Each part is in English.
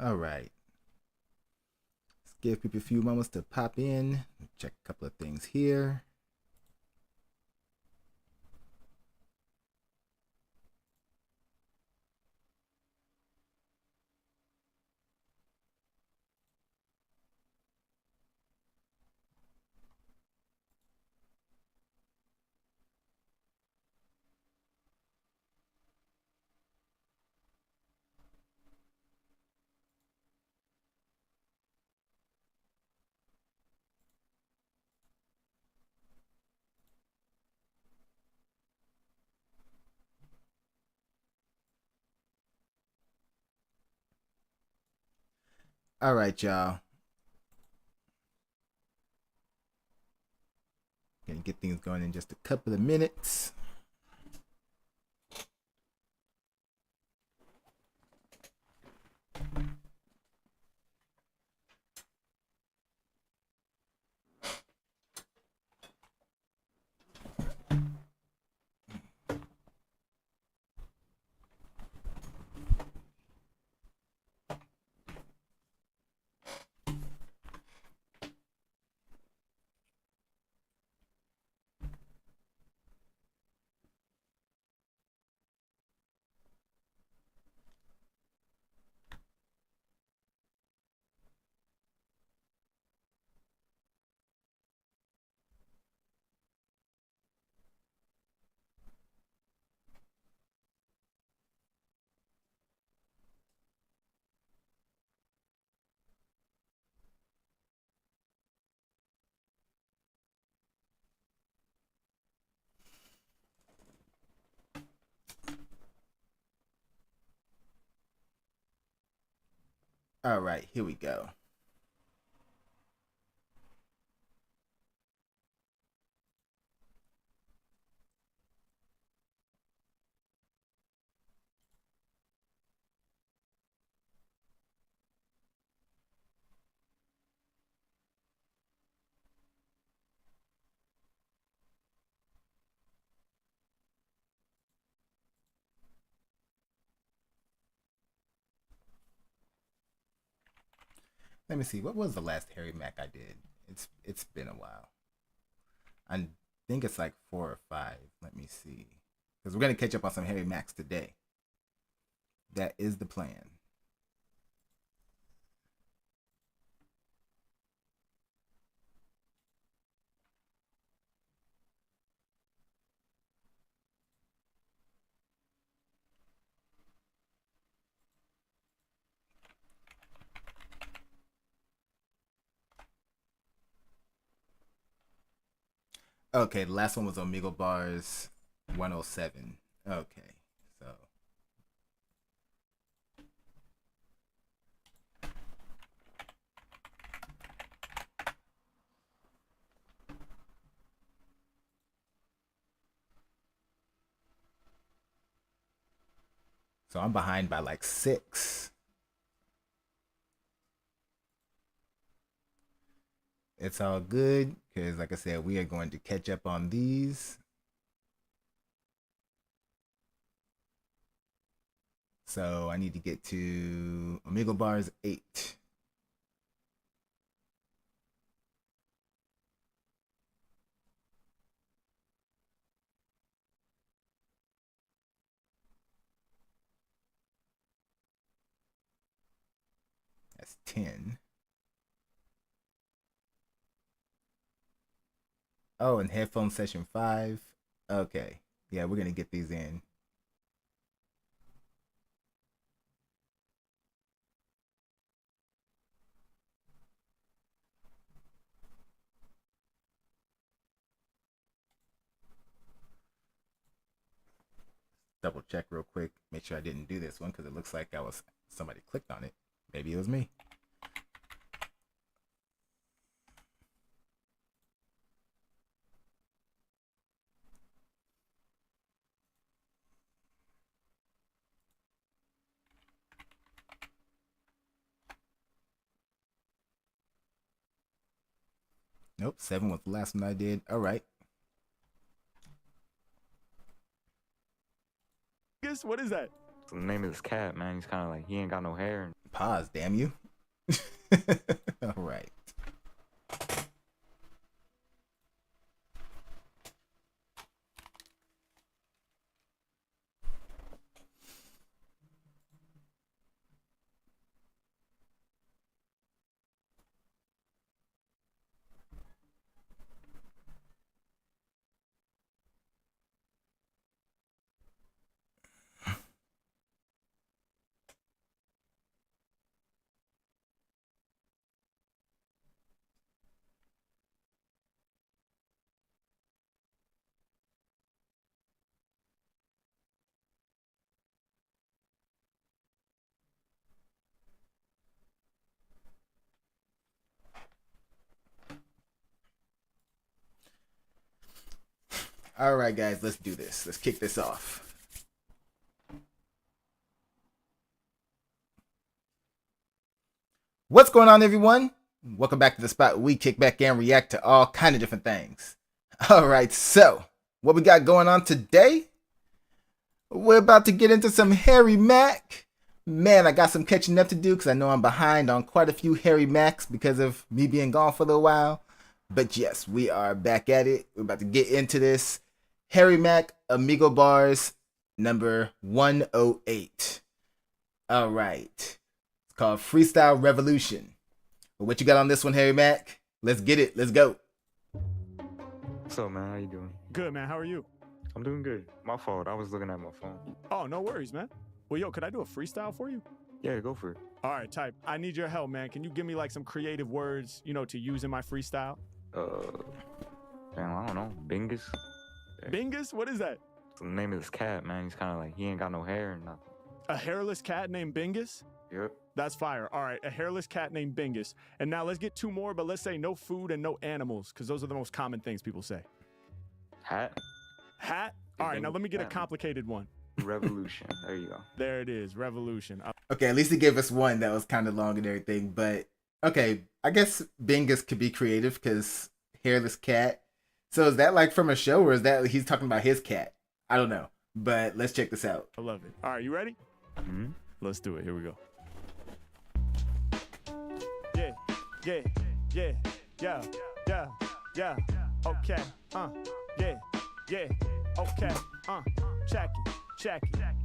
All right. Let's give people a few moments to pop in. Check a couple of things here. All right, y'all. Gonna get things going in just a couple of minutes. All right, here we go. Let me see. What was the last Harry Mac I did? It's been a while. I think it's like 4 or 5. Let me see. Because we're gonna catch up on some Harry Macs today. That is the plan. Okay, the last one was Omegle Bars 107. Okay, so I'm behind by like 6. It's all good because, like I said, we are going to catch up on these. So I need to get to Omegle Bars 8. That's 10. Oh, and headphone session 5. Okay. Yeah, we're going to get these in. Double check real quick. Make sure I didn't do this one because it looks like somebody clicked on it. Maybe it was me. Nope, 7 was the last one I did. All right. Guess what is that? The name of this cat, man. He's kind of like, he ain't got no hair. Pause, damn you. All right. All right, guys, let's do this. Let's kick this off. What's going on, everyone? Welcome back to the spot where we kick back and react to all kind of different things. All right, so what we got going on today? We're about to get into some Harry Mack. Man, I got some catching up to do because I know I'm behind on quite a few Harry Macks because of me being gone for a little while. But yes, we are back at it. We're about to get into this. Harry Mack, Amigo Bars, number 108. All right. It's called Freestyle Revolution. But what you got on this one, Harry Mack? Let's get it. Let's go. What's up, man? How you doing? Good, man. How are you? I'm doing good. My fault. I was looking at my phone. Oh, no worries, man. Well, yo, could I do a freestyle for you? Yeah, go for it. All right, type. I need your help, man. Can you give me like some creative words, to use in my freestyle? Damn, I don't know. Bingus? Bingus? What is that? The name of this cat, man. He's kind of like, he ain't got no hair or nothing. A hairless cat named Bingus? Yep. That's fire. All right, a hairless cat named Bingus. And now let's get 2 more, but let's say no food and no animals, because those are the most common things people say. Hat? Hat? All right, now let me get a complicated one. Revolution. There you go. There it is. Revolution. Okay, at least he gave us one that was kind of long and everything. But, okay, I guess Bingus could be creative because hairless cat. So is that like from a show or is that he's talking about his cat? I don't know. But let's check this out. I love it. All right, you ready? Mm-hmm. Let's do it. Here we go. Yeah, yeah, yeah, yeah, yeah, yeah. Okay, yeah, yeah, okay, check it.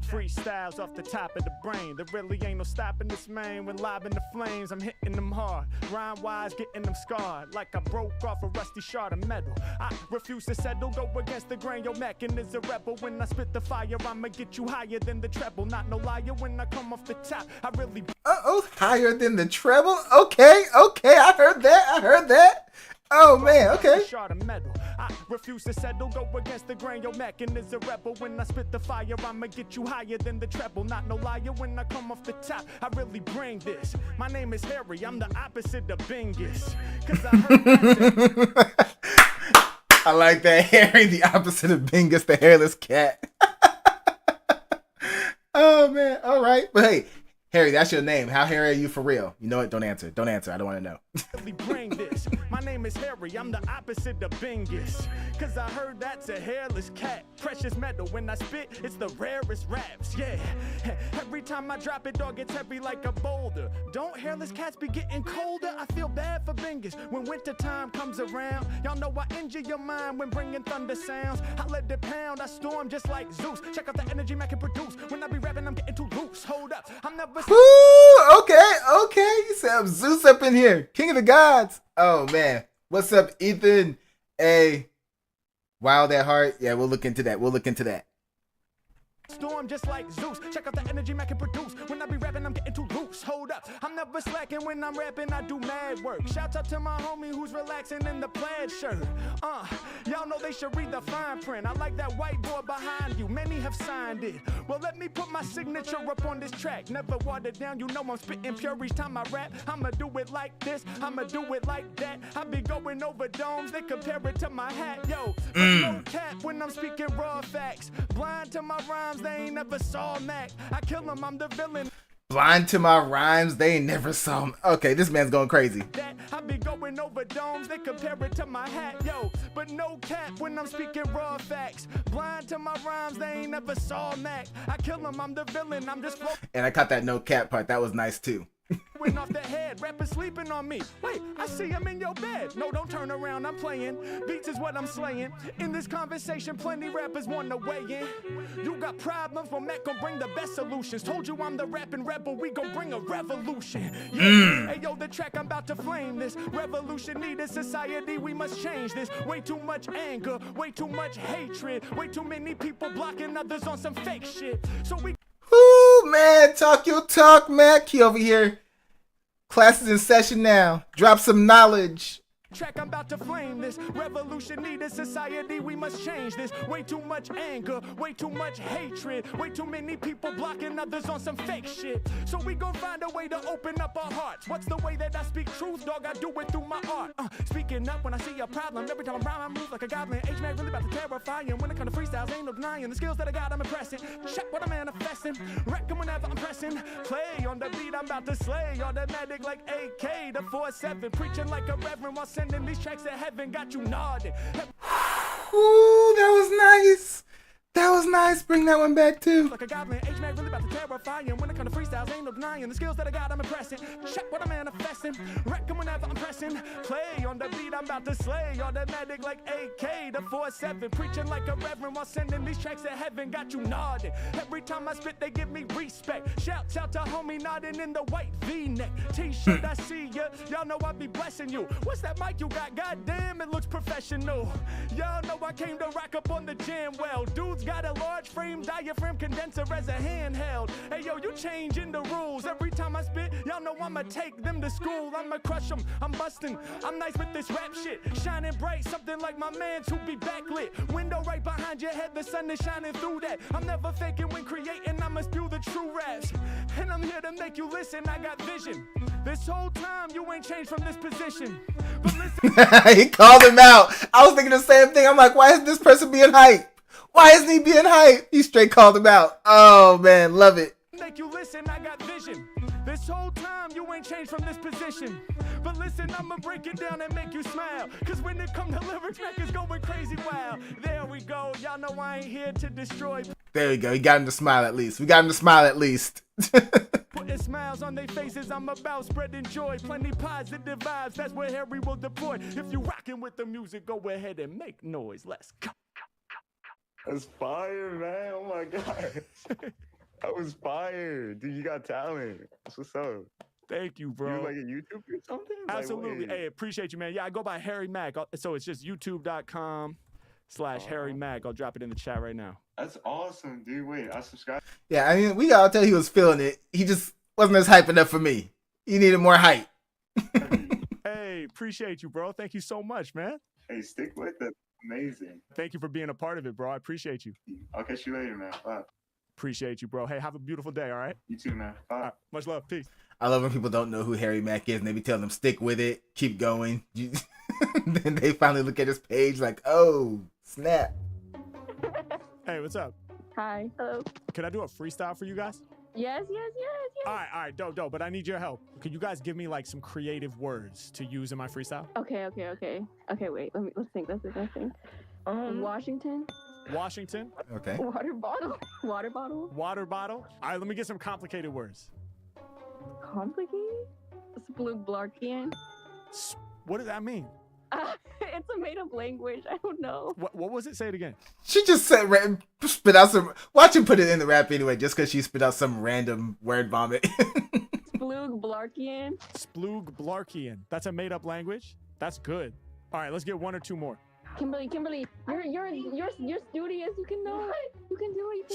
Freestyles off the top of the brain. There really ain't no stopping this, man. When live in the flames, I'm hitting them hard. Rhyme-wise, getting them scarred. Like I broke off a rusty shard of metal. I refuse to settle, go against the grain. Yo, Mackin is a rebel. When I spit the fire, I'ma get you higher than the treble. Not no liar when I come off the top. I really... higher than the treble? Okay, I heard that. Oh man, okay. Shard of metal. I refuse to settle, go against the grain. Yo, Mackin is a rebel. When I spit the fire, I'ma get you higher than the treble. Not no liar when I come off the top. I really bring this. My name is Harry. I'm the opposite of Bingus. Cause I heard I like that. Harry, the opposite of Bingus, the hairless cat. Oh man. All right. But hey, Harry, that's your name. How hairy are you for real? You know what? Don't answer. I don't want to know. Bring this. My name is Harry. I'm the opposite of Bingus. Cause I heard that's a hairless cat. Precious metal. When I spit, it's the rarest raps. Yeah. Every time I drop it, dog gets heavy like a boulder. Don't hairless cats be getting colder? I feel bad for Bingus. When winter time comes around, y'all know I injure your mind when bringing thunder sounds. I let it pound. I storm just like Zeus. Check out the energy Mac can produce. When I be rapping, I'm getting too loose. Hold up. I'm never... Ooh, okay. You said Zeus up in here. King of the gods. Oh, man. What's up, Ethan? Hey. Wild at heart. Yeah, we'll look into that. Storm just like Zeus. Check out the energy Mac can produce. When I be rapping, I'm getting too loose. Hold up. I'm never slacking when I'm rapping. I do mad work. Shouts out to my homie who's relaxing in the plaid shirt. Y'all know they should read the fine print. I like that whiteboard behind you. Many have signed it. Well, let me put my signature up on this track. Never watered down. You know I'm spitting pure each time I rap. I'ma do it like this. I'ma do it like that. I be going over domes. They compare it to my hat. Yo, no cap when I'm speaking raw facts. Blind to my rhymes. They ain't never saw Mac. I kill him, I'm the villain. Blind to my rhymes, they ain't never saw me. Okay, this man's going crazy. That I be going over domes, they compare it to my hat, yo. But no cap when I'm speaking raw facts. Blind to my rhymes, they ain't never saw Mac. I kill them, I'm the villain, I'm just floating And I caught that no cap part. That was nice too. off the head. Rappers sleeping on me. Wait, I see him in your bed. No, don't turn around, I'm playing. Beats is what I'm slaying. In this conversation, plenty rappers want to weigh in. You got problems, well, Mac gon' bring the best solutions. Told you I'm the rapping rebel, we gon' bring a revolution. Yeah. Hey, yo, the track I'm about to flame this. Revolution needed society, we must change this. Way too much anger, way too much hatred. Way too many people blocking others on some fake shit. So we Whoo, man, talk your talk, Mac. He over here. Classes in session now. Drop some knowledge. track, I'm about to flame this. Revolution needed society, we must change this. Way too much anger, way too much hatred. Way too many people blocking others on some fake shit. So we gon' find a way to open up our hearts. What's the way that I speak truth, dog? I do it through my art. Speaking up when I see a problem. Every time I'm rhyme, I move like a goblin. H-Mac really about to terrify you. When it comes to freestyles, ain't no denying. The skills that I got, I'm impressing. Check what I'm manifesting. Wreck 'em whenever I'm pressing. Play on the beat, I'm about to slay. Automatic like AK, the 4-7. Preaching like a reverend while sending these tracks to heaven. Got you nodding. Ooh, that was nice. That was nice. Bring that one back too. Like a goblin, H-Mac really about to terrify you. When it comes to freestyles, ain't no denying. The skills that I got, I'm impressing. Check what I'm manifesting. Wreck 'em whenever I'm pressing. Play on the beat, I'm about to slay. Automatic like AK, the 4-7. Preaching like a reverend while sending these tracks to heaven. Got you nodding. Every time I spit, they give me respect. Shouts out to homie nodding in the white V-neck. T-shirt, I see ya. Y'all know I be blessing you. What's that mic you got? Goddamn, it looks professional. Y'all know I came to rack up on the jam well. Dudes got a large frame diaphragm condenser as a handheld. Hey yo, you changing the rules. Every time I spit, y'all know I'ma take them to school. I'ma crush them, I'm busting. I'm nice with this rap shit. Shining bright, something like my man's who be backlit. Window right behind your head, the sun is shining through that. I'm never faking when creating, I'ma spew the true raps. And I'm here to make you listen, I got vision. This whole time, you ain't changed from this position. But listen. He called him out. I was thinking the same thing. I'm like, why is this person being hype? Why isn't he being hype? He straight called him out. Oh man, love it. Make you listen, I got vision. This whole time you ain't changed from this position. But listen, I'ma break it down and make you smile. Cause when it come to lyrics, Mac is going crazy wild. There we go, y'all know I ain't here to destroy. There we go. He got him to smile at least. We got him to smile at least. Putting smiles on their faces, I'm about spreading joy. Plenty positive vibes, that's where Harry will deploy. If you rockin' with the music, go ahead and make noise. Let's go. That's fire, man. Oh my god. That was fire. Dude, you got talent. That's what's up. Thank you, bro. You like a YouTube or something? Absolutely. Like, hey, appreciate you, man. Yeah, I go by Harry Mack. So it's just youtube.com/Harry Mack. I'll drop it in the chat right now. That's awesome, dude. Wait, I subscribe. Yeah, I mean, we gotta tell he was feeling it. He just wasn't as hype enough for me. He needed more hype. Hey, appreciate you, bro. Thank you so much, man. Hey, stick with it. Amazing. Thank you for being a part of it, bro. I appreciate you. I'll catch you later, man. Bye. Appreciate you, bro. Hey, have a beautiful day, all right? You too, man. Bye. All right, much love. Peace. I love when people don't know who Harry Mack is and they be telling them stick with it, keep going. Then they finally look at his page like, oh, snap. Hey, what's up? Hi. Hello. Can I do a freestyle for you guys? Yes. All right, dope. But I need your help. Could you guys give me like some creative words to use in my freestyle? Okay. Wait. Let's think. Washington. Washington. Okay. Water bottle. Water bottle. Water bottle. All right, let me get some complicated words. Complicated. Spluglarkian. What does that mean? It's a made-up language. I don't know. What was it? Say it again. She just said, spit out some. Watch him put it in the rap anyway, just because she spit out some random word vomit. Spluglarkian. Spluglarkian. That's a made-up language. That's good. All right, let's get one or two more. Kimberly, you're studious. You can know it. You can do it.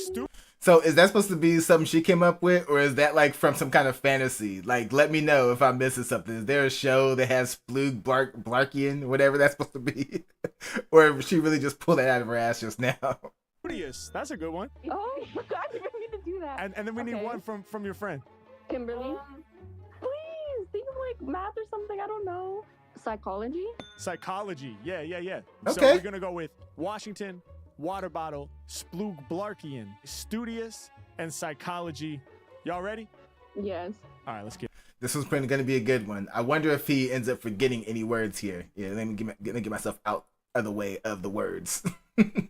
So is that supposed to be something she came up with, or is that like from some kind of fantasy? Like, let me know if I'm missing something. Is there a show that has Spluglarkian, whatever that's supposed to be? Or if she really just pulled that out of her ass just now? Studious. That's a good one. Oh, I didn't mean to do that. And then we need one from your friend. Kimberly. Please think of like math or something. I don't know. Psychology. Psychology. Yeah. Okay. So we're gonna go with Washington, water bottle, Spluglarkian, studious, and psychology. Y'all ready? Yes. All right, let's get. This was going to be a good one. I wonder if he ends up forgetting any words here. Yeah, let me get myself out of the way of the words.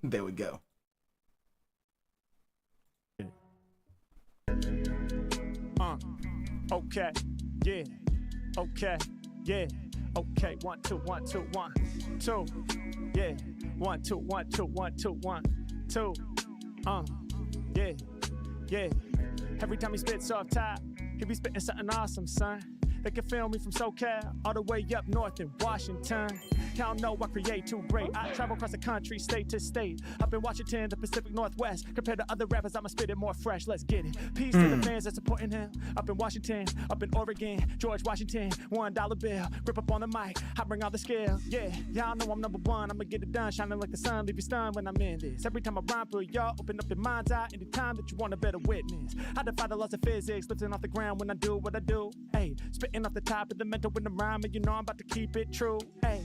There we go. Okay. Yeah. Okay. Yeah. Okay. 1 2 1 2 1 2. Yeah. 1 2 1 2 1 2 1 2. Yeah. Yeah. Every time he spits off top, he be spitting something awesome, son. They can feel me from SoCal all the way up north in Washington. Y'all know I create too great. I travel across the country, state to state. Up in Washington, the Pacific Northwest. Compared to other rappers, I'ma spit it more fresh. Let's get it. Peace to the fans that's supporting him. Up in Washington, up in Oregon, George Washington, $1 bill. Grip up on the mic, I bring all the skill. Yeah, y'all know I'm number one. I'ma get it done, shining like the sun. Leave you stunned when I'm in this. Every time I rhyme for y'all, open up your mind's eye. Anytime that you want a better witness. I defy the laws of physics, lifting off the ground when I do what I do. Hey, spitting off the top of the mental with the rhyme, and you know I'm about to keep it true. Hey.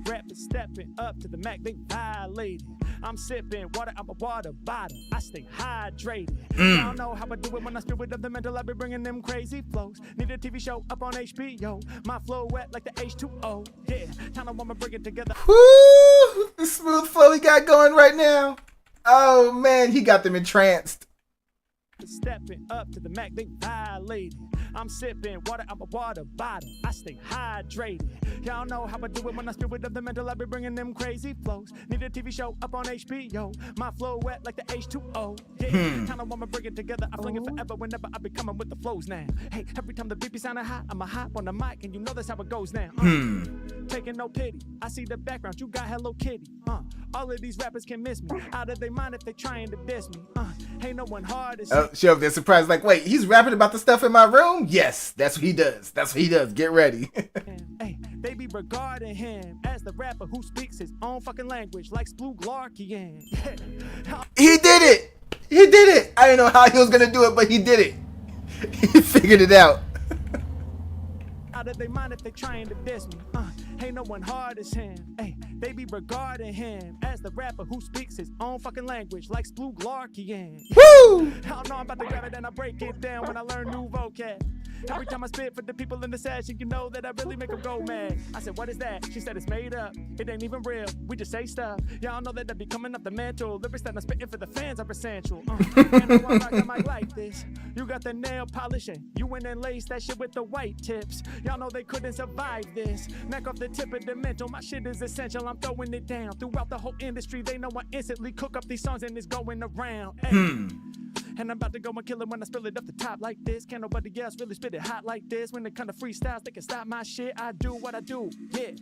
Rappers stepping up to the Mac, they violated. I'm sipping water out my water bottle. I stay hydrated. Y'all know how I do it when I spit with the mental. I be bringing them crazy flows. Need a TV show up on HBO. My flow wet like the H2O. Yeah, time I wanna bring it together. Woo! The smooth flow he got going right now. Oh man, he got them entranced. Stepping up to the Mac, they violated. I'm sipping water out my water bottle. I stay hydrated. Y'all know how I do it when I spit with the mental. I be bringing them crazy flows. Need a TV show up on HBO. My flow wet like the H2O. Yeah, time I wanna bring it together. I fling it forever whenever I be coming with the flows now. Hey, every time the beat be sounding hot, I'ma hop on the mic, and you know that's how it goes now. Taking no pity. I see the background. You got Hello Kitty. All of these rappers can miss me. Out of their mind if they trying to diss me. Ain't no one hard as Show they're surprised, like, wait, he's rapping about the stuff in my room? Yes, that's what he does. That's what he does. Get ready. Hey, they be regarding him as the rapper who speaks his own fucking language, like Splu Glarkian. He did it. He did it. I didn't know how he was gonna do it, but he did it. He figured it out. Out of their mind if they trying to diss me. Ain't no one hard as him. Hey, they be regarding him as the rapper who speaks his own fucking language, like Splu Glarkian. Woo! Hell no, I'm about to grab it and I break it down when I learn new vocab. Every time I spit for the people in the session, you know that I really make them go mad. I said, what is that? She said, it's made up. It ain't even real. We just say stuff. Y'all know that I be coming up the mantle. Lyrics that I'm spitting for the fans are essential. And I want rock the mic like this. You got the nail polishing. You went and laced that shit with the white tips. Y'all know they couldn't survive this. Neck off the tip of the mental. My shit is essential. I'm throwing it down. Throughout the whole industry, they know I instantly cook up these songs and it's going around. Hey. And I'm about to go and kill it when I spill it up the top like this. Can't nobody else really spit it hot like this. When it comes to freestyles, they can stop my shit. I do what I do, yeah.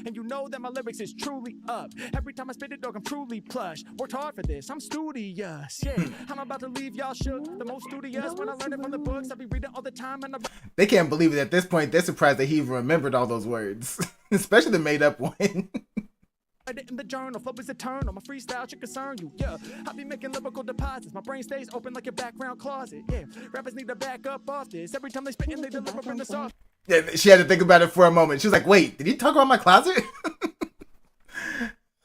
And you know that my lyrics is truly up. Every time I spit it, dog, I'm truly plush. Worked hard for this, I'm studious, yeah. I'm about to leave y'all shook. The most studious when I learn it from the books. I be reading all the time and They can't believe it at this point. They're surprised that he even remembered all those words. Especially the made up one. it in the journal, flow is eternal. My freestyle should concern you, yeah. I be making lyrical deposits. My brain stays open like a background closet, yeah. Rappers need to back up off this. Every time they spit and they deliver in the soft. Yeah, she had to think about it for a moment. She was like, wait, did he talk about my closet?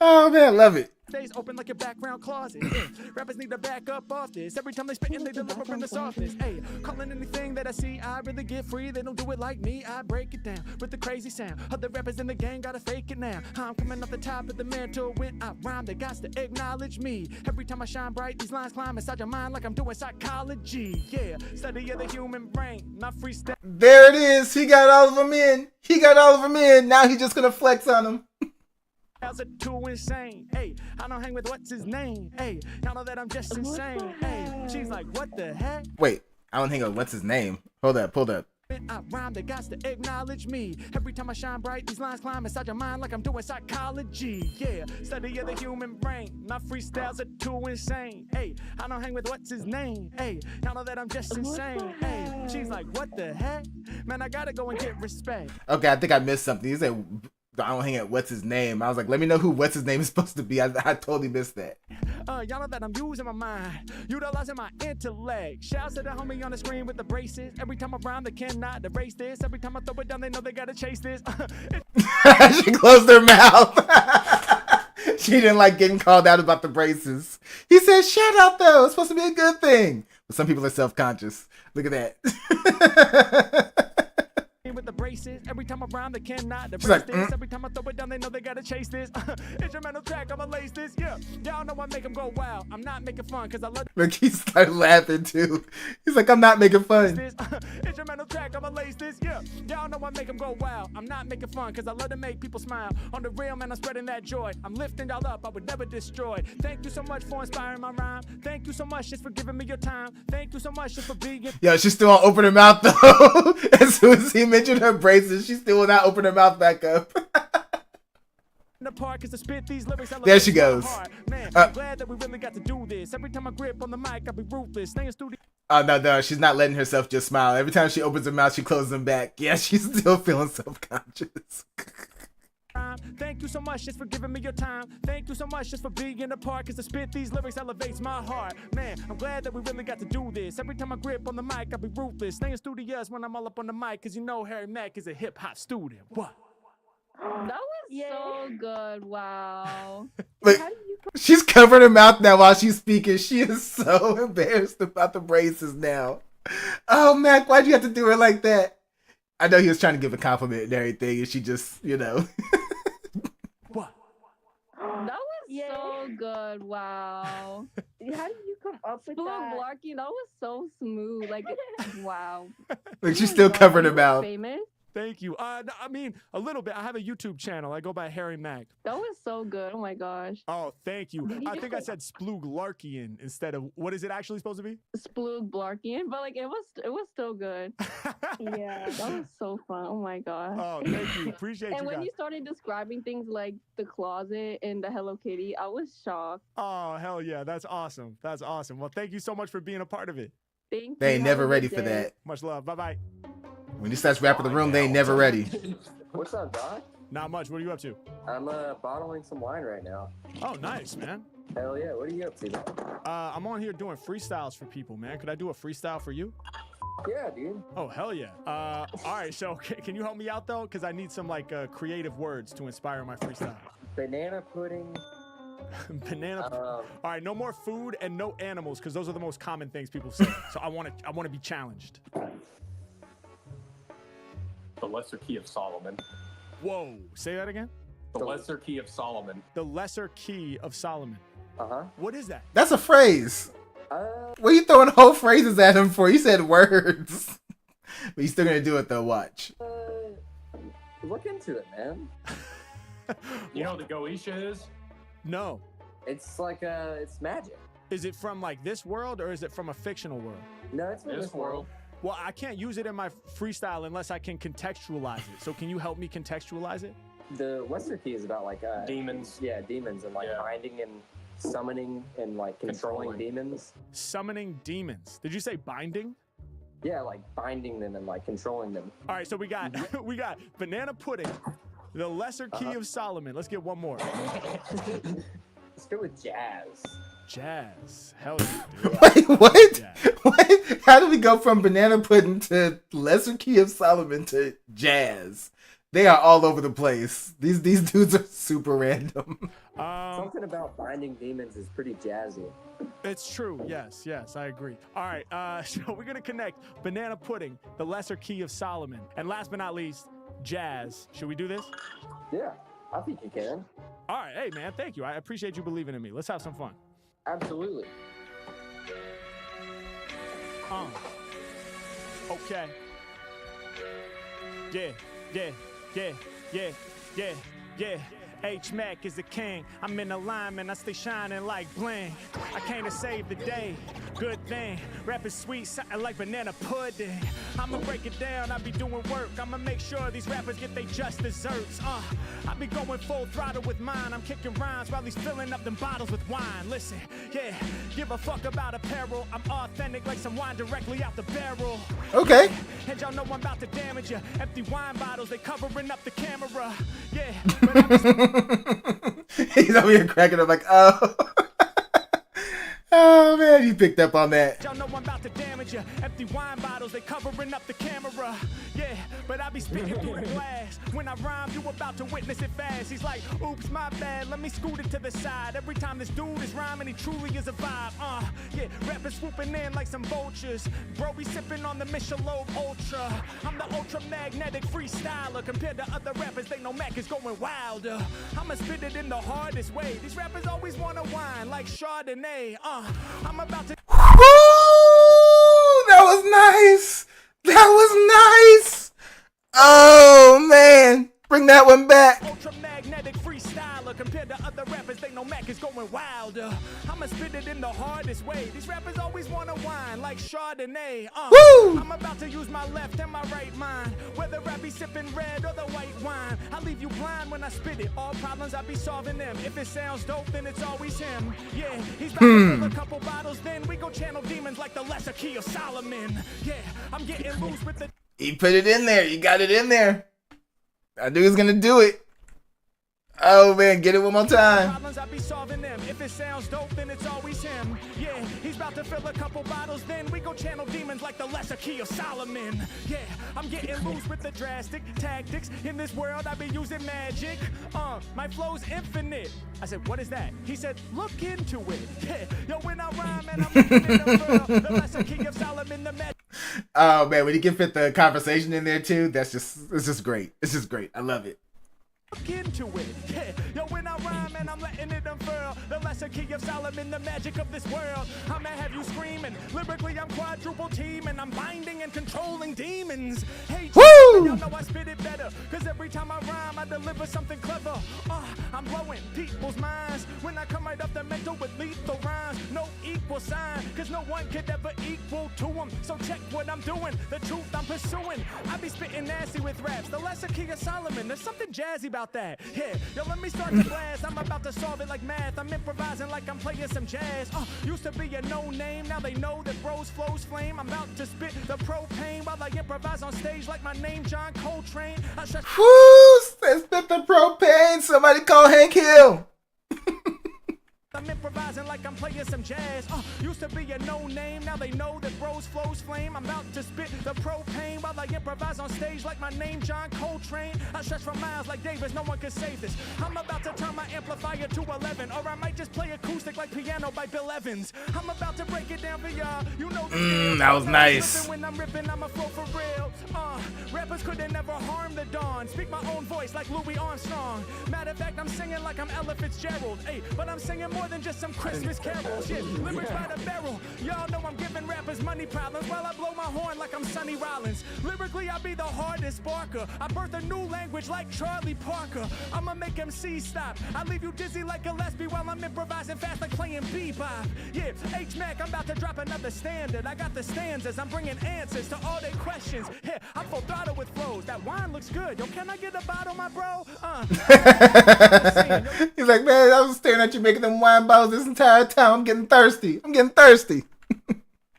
Oh man, I love it. Stays open like a background closet. Yeah. Rappers need to back up off this. Every time they spit and they deliver in the softness. Hey, calling anything that I see, I really get free. They don't do it like me. I break it down with the crazy sound. Other rappers in the gang gotta fake it now. I'm coming off the top of the mantle when I rhyme. They got to acknowledge me. Every time I shine bright, these lines climb inside your mind like I'm doing psychology. Yeah, study of the human brain. My freestyle. There it is. He got all of them in. He got all of them in. Now he's just gonna flex on them. Are too insane. Hey, I don't hang with what's his name. Hey, y'all know that I'm just insane. Hey, she's like, what the heck? Wait, I don't hang on. What's his name? Hold up. When I rhyme, they got to acknowledge me. Every time I shine bright, these lines climb inside your mind like I'm doing psychology. Yeah, study of the human brain. My freestyles are too insane. Hey, I don't hang with what's his name. Hey, y'all know that I'm just insane. Hey, she's like, what the heck? Man, I gotta go and get respect. Okay, I think I missed something. He said, I don't hang out. What's his name? I was like, let me know who what's his name is supposed to be. I totally missed that. Y'all know that I'm using my mind, utilizing my intellect. Shouts to the homie on the screen with the braces. Every time I rhyme, they cannot erase this. Every time I throw it down, they know they gotta chase this. She closed her mouth. She didn't like getting called out about the braces. He said, shout out though. It's supposed to be a good thing. But some people are self-conscious. Look at that. With the braces, every time I rhyme, they cannot She's like, this. Every time I throw it down, they know they gotta chase this. Instrumental track, I'ma lace this. Yeah, y'all know I make them go wild. I'm not making fun, cause I love Look, he started laughing too. He's like, I'm not making fun. this. Instrumental track, I'ma lace this. Yeah, y'all know I make them go wild. I'm not making fun, cause I love to make people smile. On the real, man, I'm spreading that joy. I'm lifting y'all up, I would never destroy. Thank you so much for inspiring my rhyme. Thank you so much just for giving me your time. Thank you so much just for being. Yo, she's still won't open her mouth though. As soon as he mentioned her braces, she still will not open her mouth back up. The park is to spit these lyrics. There she goes. Man, I'm glad that we really got to do this. Every time I grip on the mic, I'll be ruthless. Stay in studio. Oh, no, she's not letting herself just smile. Every time she opens her mouth, she closes them back. Yeah, she's still feeling self-conscious. Thank you so much just for giving me your time. Thank you so much just for being in the park. Cause to spit these lyrics elevates my heart. Man, I'm glad that we really got to do this. Every time I grip on the mic, I'll be ruthless. Stay in studios when I'm all up on the mic. Cause you know Harry Mack is a hip-hop student. What? That was so good. Wow. Look, How did you she's covering her mouth now while she's speaking. She is so embarrassed about the braces now. Oh, Mac, why'd you have to do her like that? I know he was trying to give a compliment and everything, and she just, you know. What? That was so good. Wow. How did you come up with Blue that? Blarky, that was so smooth. Like, wow. Like, she's still covering her mouth. Famous. Thank you. I mean, a little bit. I have a YouTube channel. I go by Harry Mack. That was so good. Oh my gosh. Oh, thank you. Did you I just think I say- said Spluglarkian instead of, what is it actually supposed to be? Splug Blarkian, but like it was still good. Yeah. That was so fun. Oh my gosh. Oh, thank you. Appreciate And you when guys. you started describing things like the closet and the Hello Kitty, I was shocked. Oh, hell yeah. That's awesome. That's awesome. Well, thank you so much for being a part of it. Thank you. They ain't Have never a ready good for day. that. Much love. Bye-bye. When he starts rapping the room, they ain't never ready. What's up, Doc? Not much. What are you up to? I'm bottling some wine right now. Oh, nice, man. Hell yeah, what are you up to? I'm on here doing freestyles for people, man. Could I do a freestyle for you? Yeah, dude. Oh, hell yeah. All right, so can you help me out, though? Because I need some, like, creative words to inspire my freestyle. Banana pudding. Banana. All right, no more food and no animals, because those are the most common things people say. So I want to be challenged. The Lesser Key of Solomon. Whoa. Say that again? The Lesser Key of Solomon. The Lesser Key of Solomon. Uh-huh. What is that? That's a phrase. Uh, What are you throwing whole phrases at him for? You said words. But he's still going to do it, though. Watch. look into it, man. You know what the Goetia is? No. It's like, it's magic. Is it from, like, this world, or is it from a fictional world? No, it's in This world. Well, I can't use it in my freestyle unless I can contextualize it. So can you help me contextualize it? The Lesser Key is about, like, Demons. yeah, demons and, like, Yeah. binding and summoning and, like, controlling Controlling. demons. Summoning demons. Did you say binding? Yeah, like, binding them and, like, controlling them. All right, so we got we got banana pudding, the Lesser Key of Solomon. Let's get one more. Let's go with jazz. Jazz. Hell yeah, dude. Wait, what? Yeah. What? How do we go from banana pudding to Lesser Key of Solomon to jazz? They are all over the place. These dudes are super random. Something about binding demons is pretty jazzy. It's true. Yes, I agree. All right, so we're gonna connect banana pudding, the Lesser Key of Solomon, and last but not least, jazz. Should we do this? Yeah, I think you can. All right, hey man, thank you. I appreciate you believing in me. Let's have some fun. Absolutely. Okay. Yeah. H-Mac is the king. I'm in alignment, I stay shining like bling. I came to save the day. Good thing. Rap is sweet, something like banana pudding. I'ma break it down, I be doing work. I'ma make sure these rappers get they just desserts. I be going full throttle with mine. I'm kicking rhymes while he's filling up them bottles with wine. Listen, yeah, give a fuck about apparel. I'm authentic like some wine directly out the barrel. Okay. And y'all know I'm about to damage you. Empty wine bottles, they covering up the camera. Yeah, but I was He's over here cracking up like, oh. Oh, man, you picked up on that. y'all know I'm about to damage you. Empty wine bottles, they covering up the camera. Yeah, but but I be spitting through the glass. When I rhyme, you about to witness it fast. He's like, oops, my bad, let me scoot it to the side. Every time this dude is rhyming, he truly is a vibe. Yeah, rappers swooping in like some vultures. Bro, we sipping on the Michelob Ultra. I'm the ultra magnetic freestyler. Compared to other rappers, they know Mac is going wilder. I'ma spit it in the hardest way. These rappers always wanna whine like Chardonnay. I'm about to. Woo! That was nice. That was nice. Oh man, bring that one back. Ultra magnetic freestyler. Compared to other rappers, they know Mac is going wilder. I'ma spit it in the hardest way. These rappers always wanna whine like Chardonnay. Woo! I'm about to use my left and my right mind. Whether I be sipping red or the white wine, I leave you blind when I spit it. All problems I be solving them. If it sounds dope, then it's always him. Yeah, he's about to fill a couple bottles, then we go channel demons like the lesser key of Solomon. Yeah, I'm getting loose with the. He put it in there. You got it in there. I knew he was gonna do it. Oh man, get it one more time. Problems I be solving them. If it sounds dope, then it's always him. Yeah, he's about to fill a couple bottles, then we go channel demons like the lesser key of Solomon. Yeah, I'm getting loose with the drastic tactics. In this world, I be using magic. My flow's infinite. I said, what is that? He said, look into it. Yeah, yo, when I rhyme and I'm looking in the world, the lesser key of Solomon, the magic. Oh man, when you can fit the conversation in there too, it's just great. It's just great. I love it. Look into it. Yeah, yo, when I rhyme and I'm letting it unfurl, the lesser key of Solomon, the magic of this world. I'ma have you screaming. Lyrically, I'm quadruple teaming. I'm binding and controlling demons. Hey, woo! Y'all know I spit it better. Cause every time I rhyme, I deliver something clever. I'm blowing people's minds when I come right up the mental with lethal rhymes. No equal sign, cause no one could ever equal to them. So check what I'm doing, the truth I'm pursuing. I be spitting nasty with raps. The lesser key of Solomon, there's something jazzy about that. Yeah, yo, let me start the blast. I'm about to solve it like math. I'm improvising like I'm playing some jazz. Used to be a no name, now they know that bros flows flame. I'm about to spit the propane while I improvise on stage like my name John Coltrane. Whoo! Spit the propane. Somebody call Hank Hill. I'm improvising like I'm playing some jazz. Used to be a no name, now they know that bros flows flame. I'm about to spit the propane while I improvise on stage like my name John Coltrane. I stretch for miles like Davis, no one can save this. I'm about to turn my amplifier to 11, or I might just play acoustic like piano by Bill Evans. I'm about to break it down for y'all. You know that was nice. When I'm ripping, I'm a flow for real. Rappers couldn't never harm the dawn. Speak my own voice like Louis Armstrong. Matter of fact, I'm singing like I'm Ella Fitzgerald. Hey, but I'm singing more than just some Christmas carols. Yeah, lyrics by the barrel. Y'all know I'm giving rappers money problems while I blow my horn like I'm Sonny Rollins. Lyrically, I be the hardest sparker. I birth a new language like Charlie Parker. I'ma make MCs stop. I leave you dizzy like Gillespie while I'm improvising fast like playing bebop. Yeah, H-Mac, I'm about to drop another standard. I got the stanzas, I'm bringing answers to all their questions. Yeah, I'm full throttle with flows. That wine looks good. Yo, can I get a bottle, my bro? He's like, man, I was staring at you making them wine bottles this entire time. I'm getting thirsty. I'm getting thirsty.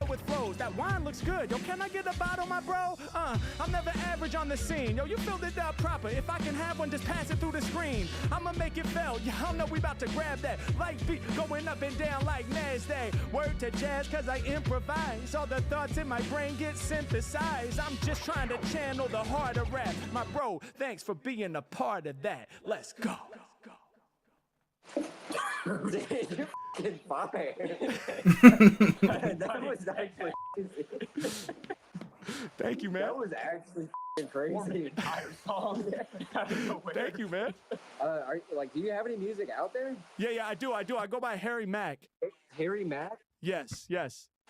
With flows, that wine looks good. Yo, can I get a bottle, my bro? I'm never average on the scene. Yo, you filled it up proper. If I can have one, just pass it through the screen. I'ma make it felt. Y'all know we about to grab that light beat going up and down like NASDAQ. Word to jazz, cause I improvise. All the thoughts in my brain get synthesized. I'm just trying to channel the heart of rap. My bro, thanks for being a part of that. Let's go. Dude, you're f***ing fire. That was actually Thank you, man. That was actually f***ing crazy. Entire song. Thank you, man. Do you have any music out there? Yeah, I do. I go by Harry Mack. Harry Mack? Yes.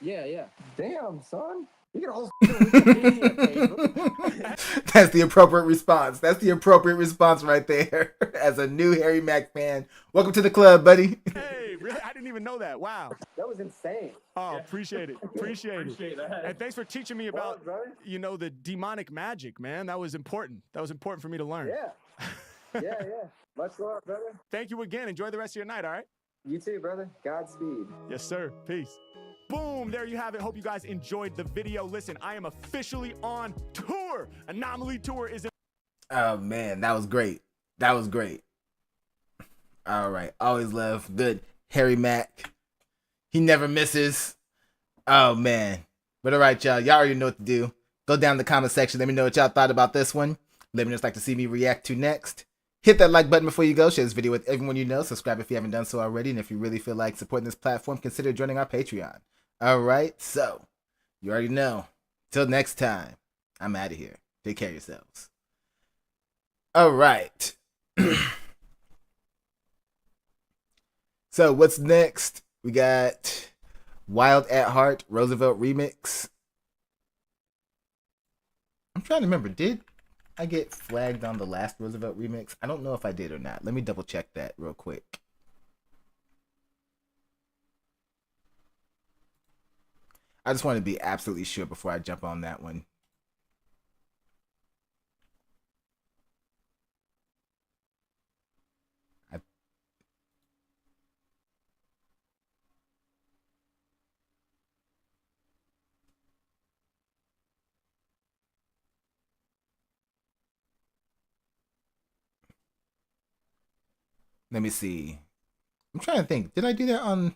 Yeah. Damn, son. You get a whole Wikipedia page. That's the appropriate response. That's the appropriate response right there. As a new Harry Mack fan, welcome to the club, buddy. Hey, really? I didn't even know that. Wow. That was insane. Oh, appreciate it. Appreciate that. And thanks for teaching me about, the demonic magic, man. That was important. That was important for me to learn. Yeah. Much love, brother. Thank you again. Enjoy the rest of your night, all right? You too, brother. Godspeed. Yes, sir. Peace. Boom, there you have it. Hope you guys enjoyed the video. Listen, I am officially on tour. Anomaly Tour is in. Oh man, that was great. That was great. All right, always love good Harry Mack. He never misses. Oh man. But all right, y'all already know what to do. Go down in the comment section. Let me know what y'all thought about this one. Let me know what you'd like to see me react to next. Hit that like button before you go. Share this video with everyone you know. Subscribe if you haven't done so already. And if you really feel like supporting this platform, consider joining our Patreon. Alright, so, you already know. Till next time, I'm out of here. Take care of yourselves. Alright. So, what's next? We got Wild at Heart, Roosevelt Remix. I'm trying to remember, did I get flagged on the last Roosevelt remix? I don't know if I did or not. Let me double check that real quick. I just want to be absolutely sure before I jump on that one. Let me see. I'm trying to think. Did I do that on...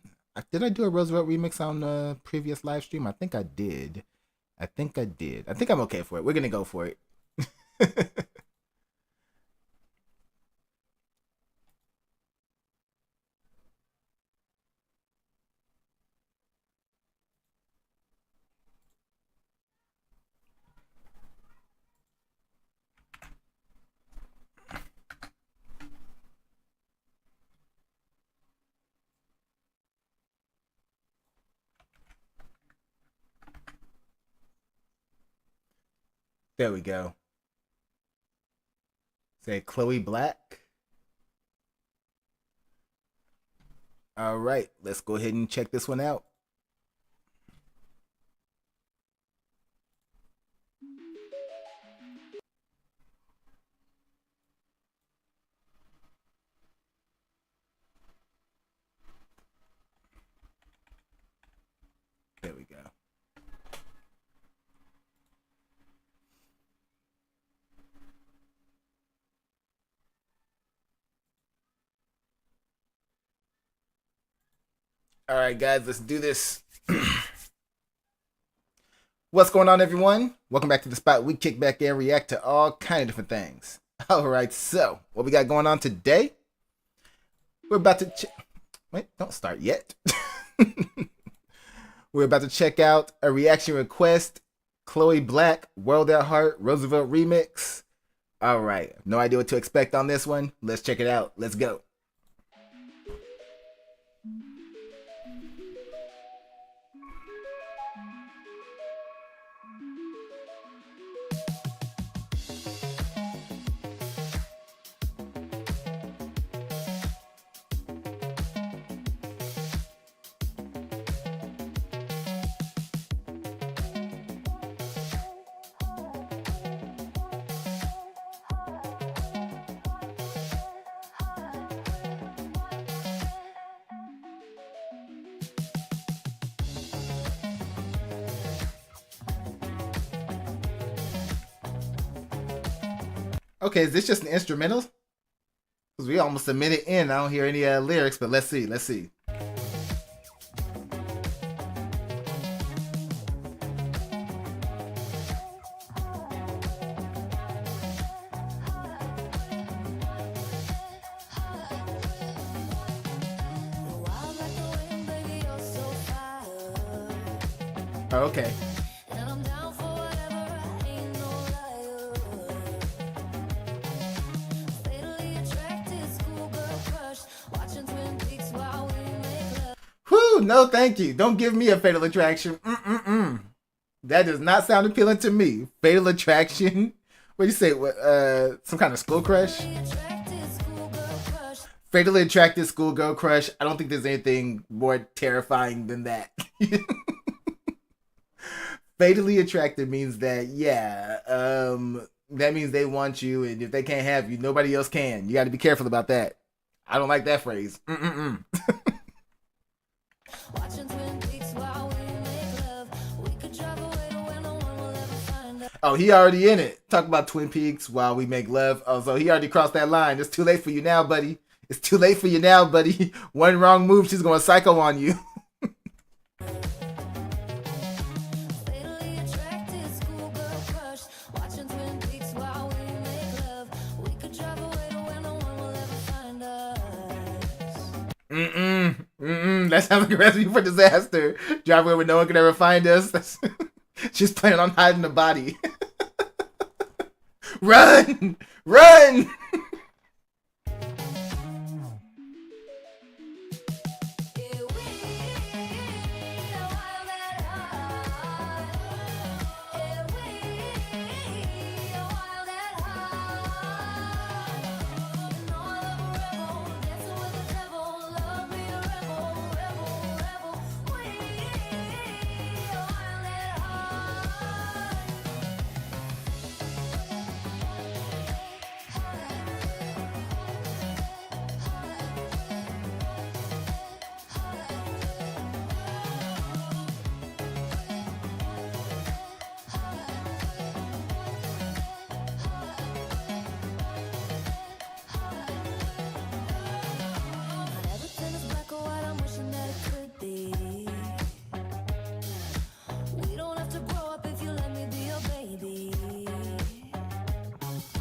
Did I do a Roosevelt remix on a previous live stream? I think I did. I think I'm okay for it. We're going to go for it. There we go. Say Chloe Black. All right, let's go ahead and check this one out. There we go. All right, guys, let's do this. What's going on, everyone? Welcome back to the spot. We kick back and react to all kind of different things. All right, so what we got going on today? We're about to wait. Don't start yet. We're about to check out a reaction request. Chloe Black, World at Heart, Roosevelt remix. All right, no idea what to expect on this one. Let's check it out. Let's go. Okay, is this just an instrumental? Because we almost a minute in. I don't hear any lyrics, but let's see. Let's see. Oh, okay. Whew, no thank you. Don't give me a Fatal Attraction. That does not sound appealing to me. Fatal Attraction? What do you say? What, some kind of school crush? Fatally Attracted Schoolgirl Crush. I don't think there's anything more terrifying than that. Fatally attracted means that, yeah, that means they want you, and if they can't have you, nobody else can. You got to be careful about that. I don't like that phrase. Oh, he already in it. Talk about Twin Peaks while we make love. Oh, so he already crossed that line. It's too late for you now, buddy. It's too late for you now, buddy. One wrong move, she's going to psycho on you. That sounds like a recipe for disaster. Drive away where no one can ever find us. She's planning on hiding the body. Run! Run!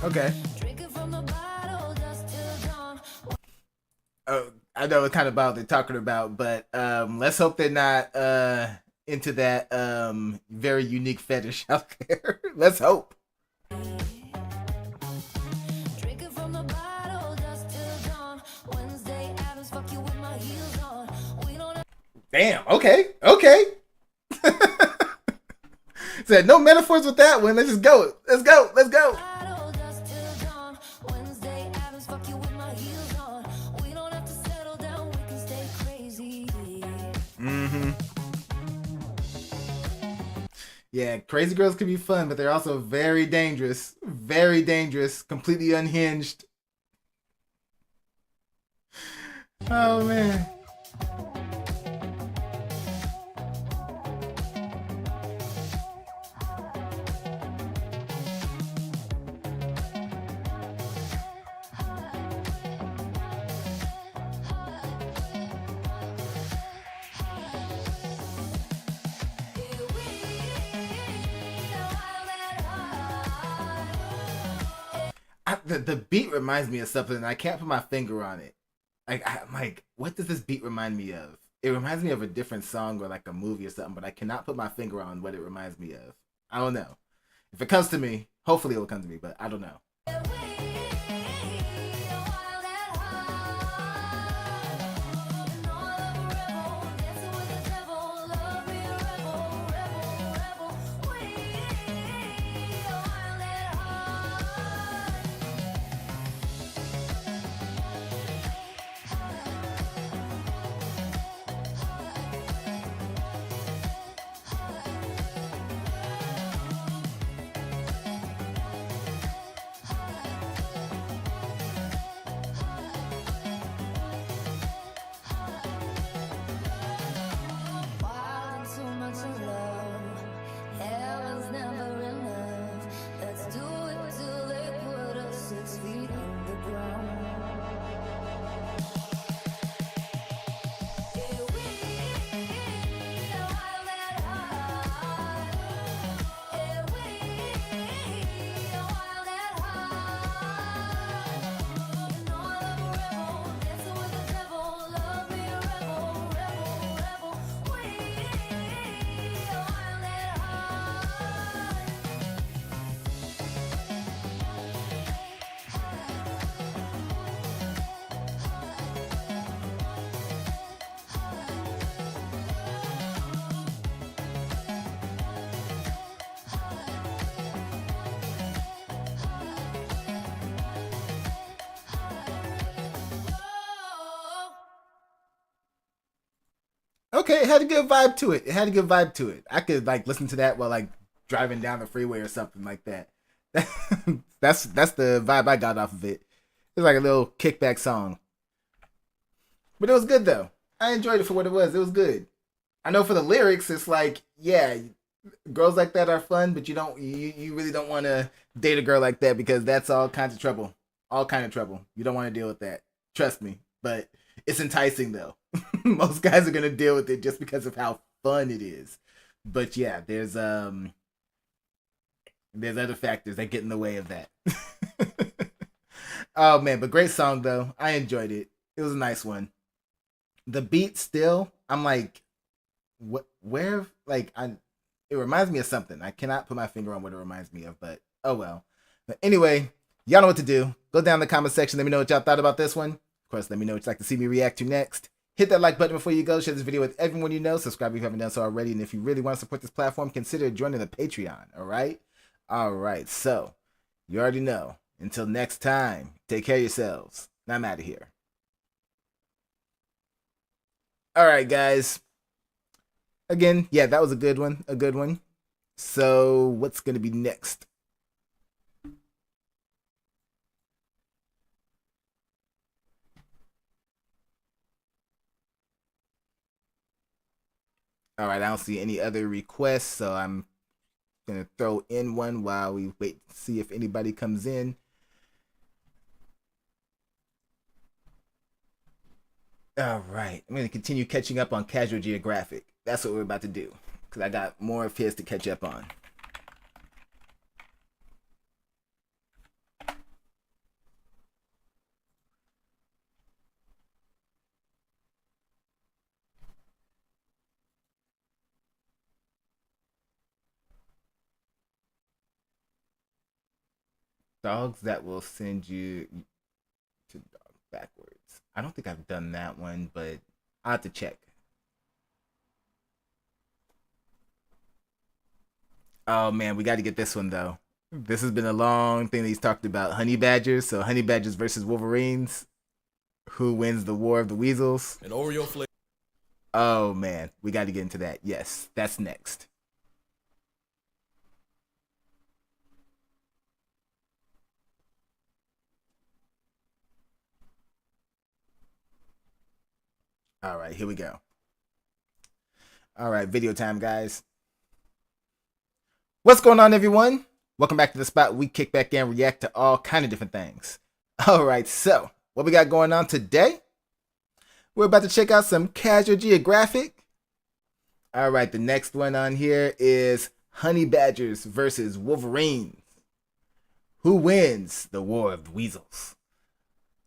Okay. Oh, I know it's kind of about what they're talking about, but let's hope they're not into that very unique fetish out there. Let's hope. Damn. Okay. Okay. Said no metaphors with that one. Let's just go. Let's go. Let's go. Yeah, crazy girls can be fun, but they're also very dangerous. Very dangerous. Completely unhinged. Oh, man. The beat reminds me of something, and I can't put my finger on it. I'm like, what does this beat remind me of? It reminds me of a different song or like a movie or something, but I cannot put my finger on what it reminds me of. I don't know. If it comes to me, hopefully it will come to me, but I don't know. Okay, it had a good vibe to it. It had a good vibe to it. I could like listen to that while like driving down the freeway or something like that. That's the vibe I got off of it. It's like a little kickback song. But it was good though. I enjoyed it for what it was. It was good. I know for the lyrics, it's like, yeah, girls like that are fun, but you really don't want to date a girl like that because that's all kinds of trouble. All kind of trouble. You don't want to deal with that. Trust me. But it's enticing though. Most guys are gonna deal with it just because of how fun it is. But yeah, there's other factors that get in the way of that. Oh man, but great song though. I enjoyed it. It was a nice one. The beat still, I'm like, what? Where? Like, it reminds me of something. I cannot put my finger on what it reminds me of, but oh well. But anyway, y'all know what to do. Go down in the comment section. Let me know what y'all thought about this one. Of course, let me know what you'd like to see me react to next. Hit that like button before you go. Share this video with everyone you know. Subscribe if you haven't done so already. And if you really want to support this platform, consider joining the Patreon. All right? All right. So, you already know. Until next time, take care of yourselves. Now I'm out of here. All right, guys. Again, yeah, that was a good one. A good one. So, what's going to be next? All right, I don't see any other requests, so I'm going to throw in one while we wait to see if anybody comes in. All right, I'm going to continue catching up on Casual Geographic. That's what we're about to do, because I got more of his to catch up on. Dogs that will send you to dog backwards. I don't think I've done that one, but I'll have to check. Oh man, we got to get this one though. This has been a long thing that he's talked about. Honey badgers. So honey badgers versus wolverines. Who wins the war of the weasels? An Oreo flavor. Oh man, we got to get into that. Yes, that's next. All right, here we go. All right, video time, guys. What's going on, everyone? Welcome back to the spot. We kick back and react to all kind of different things. All right, so what we got going on today? We're about to check out some Casual Geographic. All right, the next one on here is honey badgers versus wolverines. Who wins the war of the weasels?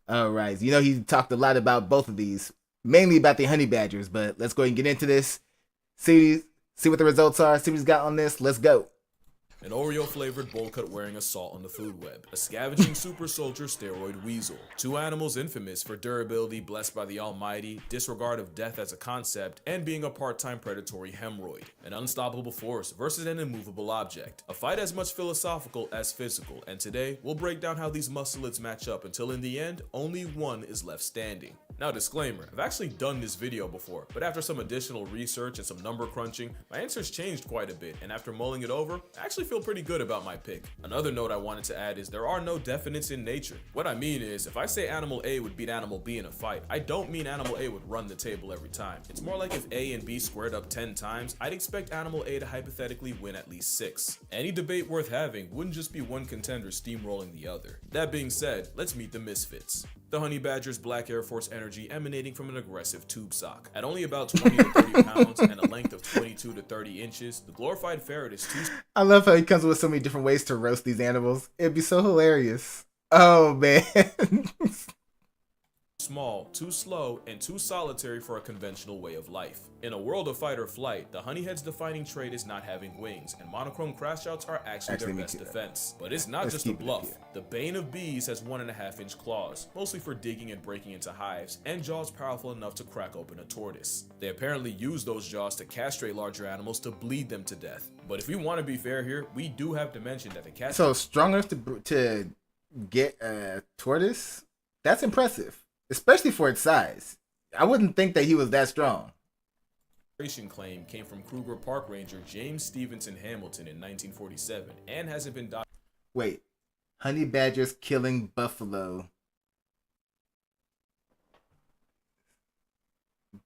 All right, you know he talked a lot about both of these. Mainly about the honey badgers, but let's go ahead and get into this. See what the results are. See what he's got on this. Let's go. An Oreo flavored bowl cut wearing assault on the food web. A scavenging super soldier steroid weasel. Two animals infamous for durability blessed by the almighty, disregard of death as a concept, and being a part-time predatory hemorrhoid. An unstoppable force versus an immovable object. A fight as much philosophical as physical, and today we'll break down how these musclets match up until in the end, only one is left standing. Now disclaimer, I've actually done this video before, but after some additional research and some number crunching, my answers changed quite a bit, and after mulling it over, I actually feel pretty good about my pick. Another note I wanted to add is there are no definites in nature. What I mean is, if I say animal A would beat animal B in a fight, I don't mean animal A would run the table every time. It's more like if A and B squared up 10 times, I'd expect animal A to hypothetically win at least 6. Any debate worth having wouldn't just be one contender steamrolling the other. That being said, let's meet the misfits. The honey badger's black Air Force energy emanating from an aggressive tube sock. At only about 20 to 30 pounds and a length of 22 to 30 inches, the glorified ferret is too... I love how he comes with so many different ways to roast these animals. It'd be so hilarious. Oh, man. small, too slow, and too solitary for a conventional way of life. In a world of fight or flight, the honeyhead's defining trait is not having wings, and monochrome crashouts are actually their best defense. But it's not just a bluff. The bane of bees has 1.5-inch claws, mostly for digging and breaking into hives, and jaws powerful enough to crack open a tortoise. They apparently use those jaws to castrate larger animals to bleed them to death. But if we want to be fair here, we do have to mention that the cat. So strong enough to get a tortoise? That's impressive, especially for its size. I wouldn't think that he was that strong. Claim came from Kruger Park Ranger James Stevenson Hamilton in 1947 and hasn't been documented. Wait, honey badgers killing buffalo.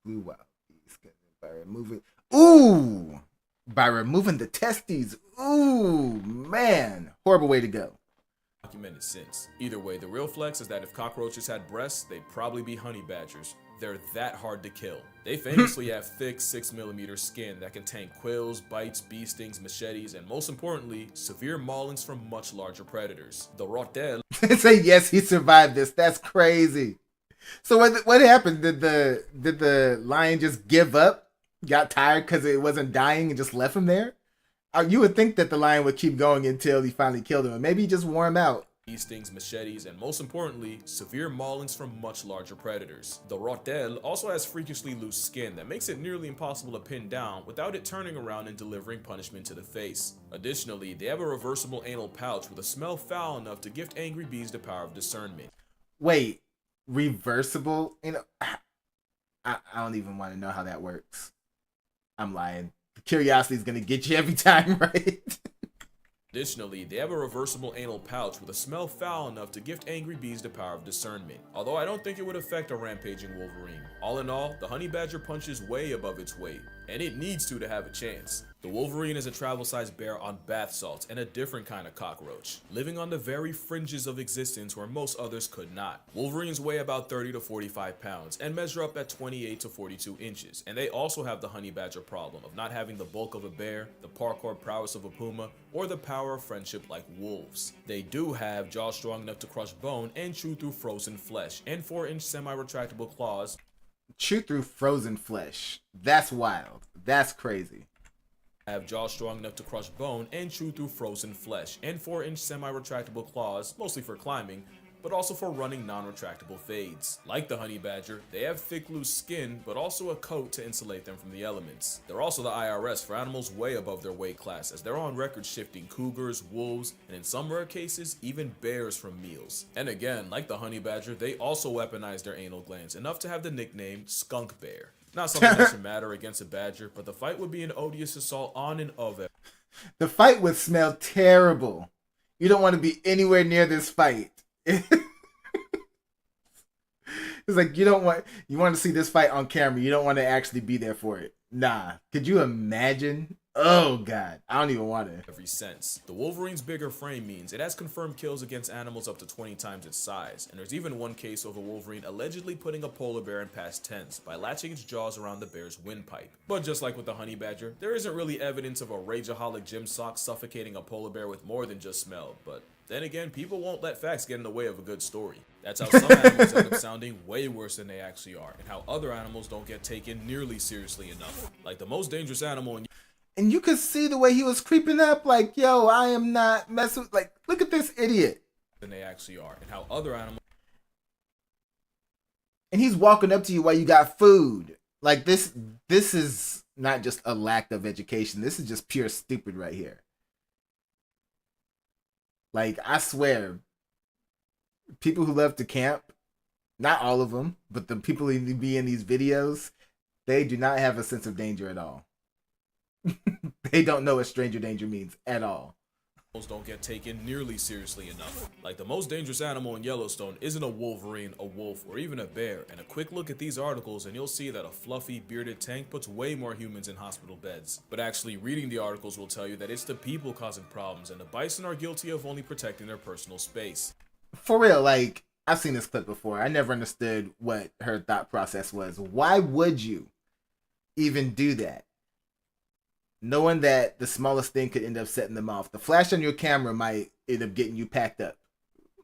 Blue wild bees by removing. Ooh, by removing the testes. Ooh, man, horrible way to go. Documented since. Either way, the real flex is that if cockroaches had breasts, they'd probably be honey badgers. They're that hard to kill. They famously have thick 6mm skin that can tank quills, bites, bee stings, machetes, and most importantly, severe maulings from much larger predators. The rotel. Say yes, he survived this. That's crazy. So what happened? Did the lion just give up? Got tired because it wasn't dying and just left him there? You would think that the lion would keep going until he finally killed him. Maybe he just wore him out. These things, machetes, and most importantly, severe maulings from much larger predators. The rotel also has freakishly loose skin that makes it nearly impossible to pin down without it turning around and delivering punishment to the face. Additionally, they have a reversible anal pouch with a smell foul enough to gift angry bees the power of discernment. Wait, reversible? I don't even want to know how that works. I'm lying. Curiosity is gonna get you every time, right? Additionally, they have a reversible anal pouch with a smell foul enough to gift angry bees the power of discernment, although I don't think it would affect a rampaging wolverine. All in all, the honey badger punches way above its weight, and it needs to have a chance. The wolverine is a travel-sized bear on bath salts and a different kind of cockroach, living on the very fringes of existence where most others could not. Wolverines weigh about 30 to 45 pounds and measure up at 28 to 42 inches, and they also have the honey badger problem of not having the bulk of a bear, the parkour prowess of a puma, or the power of friendship like wolves. They do have jaws strong enough to crush bone and chew through frozen flesh, and 4-inch semi-retractable claws. Chew through frozen flesh. That's wild. That's crazy. Have jaws strong enough to crush bone and chew through frozen flesh, and 4-inch semi-retractable claws, mostly for climbing, but also for running non-retractable fades. Like the honey badger, they have thick loose skin, but also a coat to insulate them from the elements. They're also the IRS for animals way above their weight class, as they're on record shifting cougars, wolves, and in some rare cases, even bears from meals. And again, like the honey badger, they also weaponize their anal glands, enough to have the nickname skunk bear. Not something that should matter against a badger, but the fight would be an odious assault on and of it. The fight would smell terrible. You don't want to be anywhere near this fight. It's like you want to see this fight on camera. You don't want to actually be there for it. Nah. Could you imagine? Oh god, I don't even want to. Every sense. The wolverine's bigger frame means it has confirmed kills against animals up to 20 times its size, and there's even one case of a wolverine allegedly putting a polar bear in past tense by latching its jaws around the bear's windpipe. But just like with the honey badger, there isn't really evidence of a rageaholic gym sock suffocating a polar bear with more than just smell, but then again, people won't let facts get in the way of a good story. That's how some animals end up sounding way worse than they actually are, and how other animals don't get taken nearly seriously enough. Like the most dangerous animal in... And you could see the way he was creeping up, like, yo, I am not messing with, like, look at this idiot. Than they actually are, and how other animals... And he's walking up to you while you got food. Like, this is not just a lack of education. This is just pure stupid right here. Like, I swear, people who love to camp, not all of them, but the people who be in these videos, they do not have a sense of danger at all. They don't know what stranger danger means at all. Don't get taken nearly seriously enough. Like the most dangerous animal in Yellowstone isn't a wolverine, a wolf, or even a bear, and a quick look at these articles and you'll see that a fluffy, bearded tank puts way more humans in hospital beds. But actually reading the articles will tell you that it's the people causing problems, and the bison are guilty of only protecting their personal space. For real, like, I've seen this clip before. I never understood what her thought process was. Why would you even do that? Knowing that the smallest thing could end up setting them off. The flash on your camera might end up getting you packed up.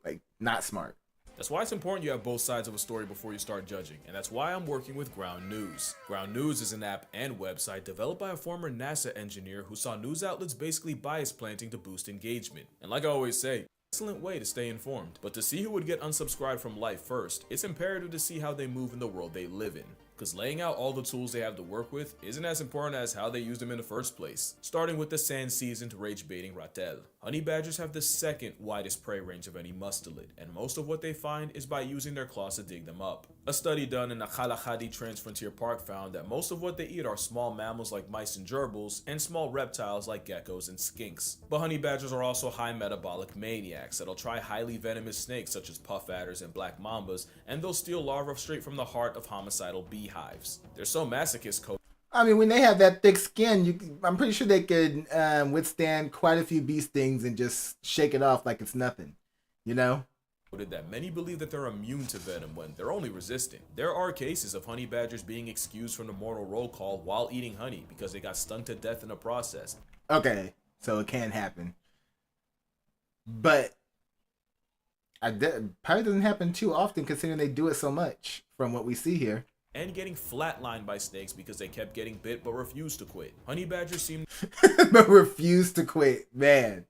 Like, not smart. That's why it's important you have both sides of a story before you start judging, and that's why I'm working with Ground News. Ground News is an app and website developed by a former NASA engineer who saw news outlets basically bias planting to boost engagement. And like I always say, excellent way to stay informed. But to see who would get unsubscribed from life first, it's imperative to see how they move in the world they live in. Because laying out all the tools they have to work with isn't as important as how they use them in the first place. Starting with the sand-seasoned rage-baiting rotel. Honey badgers have the second widest prey range of any mustelid, and most of what they find is by using their claws to dig them up. A study done in the Khalahadi Transfrontier Park found that most of what they eat are small mammals like mice and gerbils, and small reptiles like geckos and skinks. But honey badgers are also high metabolic maniacs that'll try highly venomous snakes such as puff adders and black mambas, and they'll steal larvae straight from the heart of homicidal beehives. They're so masochist. I mean, when they have that thick skin, I'm pretty sure they could withstand quite a few bee stings and just shake it off like it's nothing, you know? That many believe that they're immune to venom when they're only resistant. There are cases of honey badgers being excused from the mortal roll call while eating honey because they got stung to death in the process. Okay, so it can happen. But Probably doesn't happen too often considering they do it so much from what we see here. And getting flatlined by snakes because they kept getting bit but refused to quit. Honey badgers seem But refuse to quit. Man.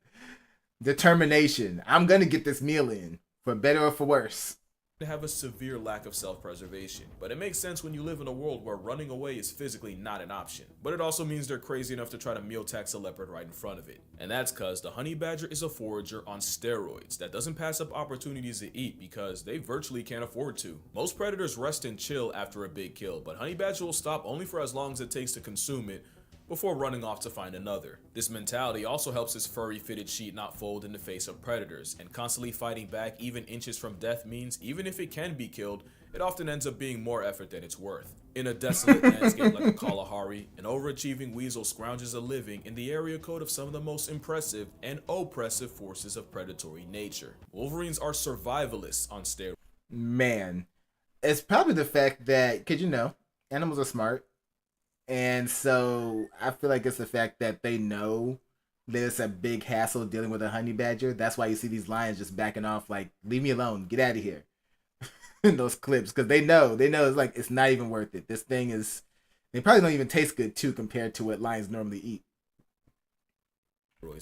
Determination. I'm gonna get this meal in, for better or for worse. to have a severe lack of self-preservation, but it makes sense when you live in a world where running away is physically not an option. But it also means they're crazy enough to try to meal tax a leopard right in front of it. And that's cause the honey badger is a forager on steroids that doesn't pass up opportunities to eat because they virtually can't afford to. Most predators rest and chill after a big kill, but honey badger will stop only for as long as it takes to consume it before running off to find another. This mentality also helps his furry fitted sheet not fold in the face of predators, and constantly fighting back even inches from death means even if it can be killed, it often ends up being more effort than it's worth. In a desolate landscape like a Kalahari, an overachieving weasel scrounges a living in the area code of some of the most impressive and oppressive forces of predatory nature. Wolverines are survivalists on steroids. Man, it's probably the fact that, cause animals are smart. And so I feel like it's the fact that they know that it's a big hassle dealing with a honey badger. That's why you see these lions just backing off like, leave me alone, get out of here. In those clips, because they know it's like, it's not even worth it. This thing is, they probably don't even taste good too compared to what lions normally eat.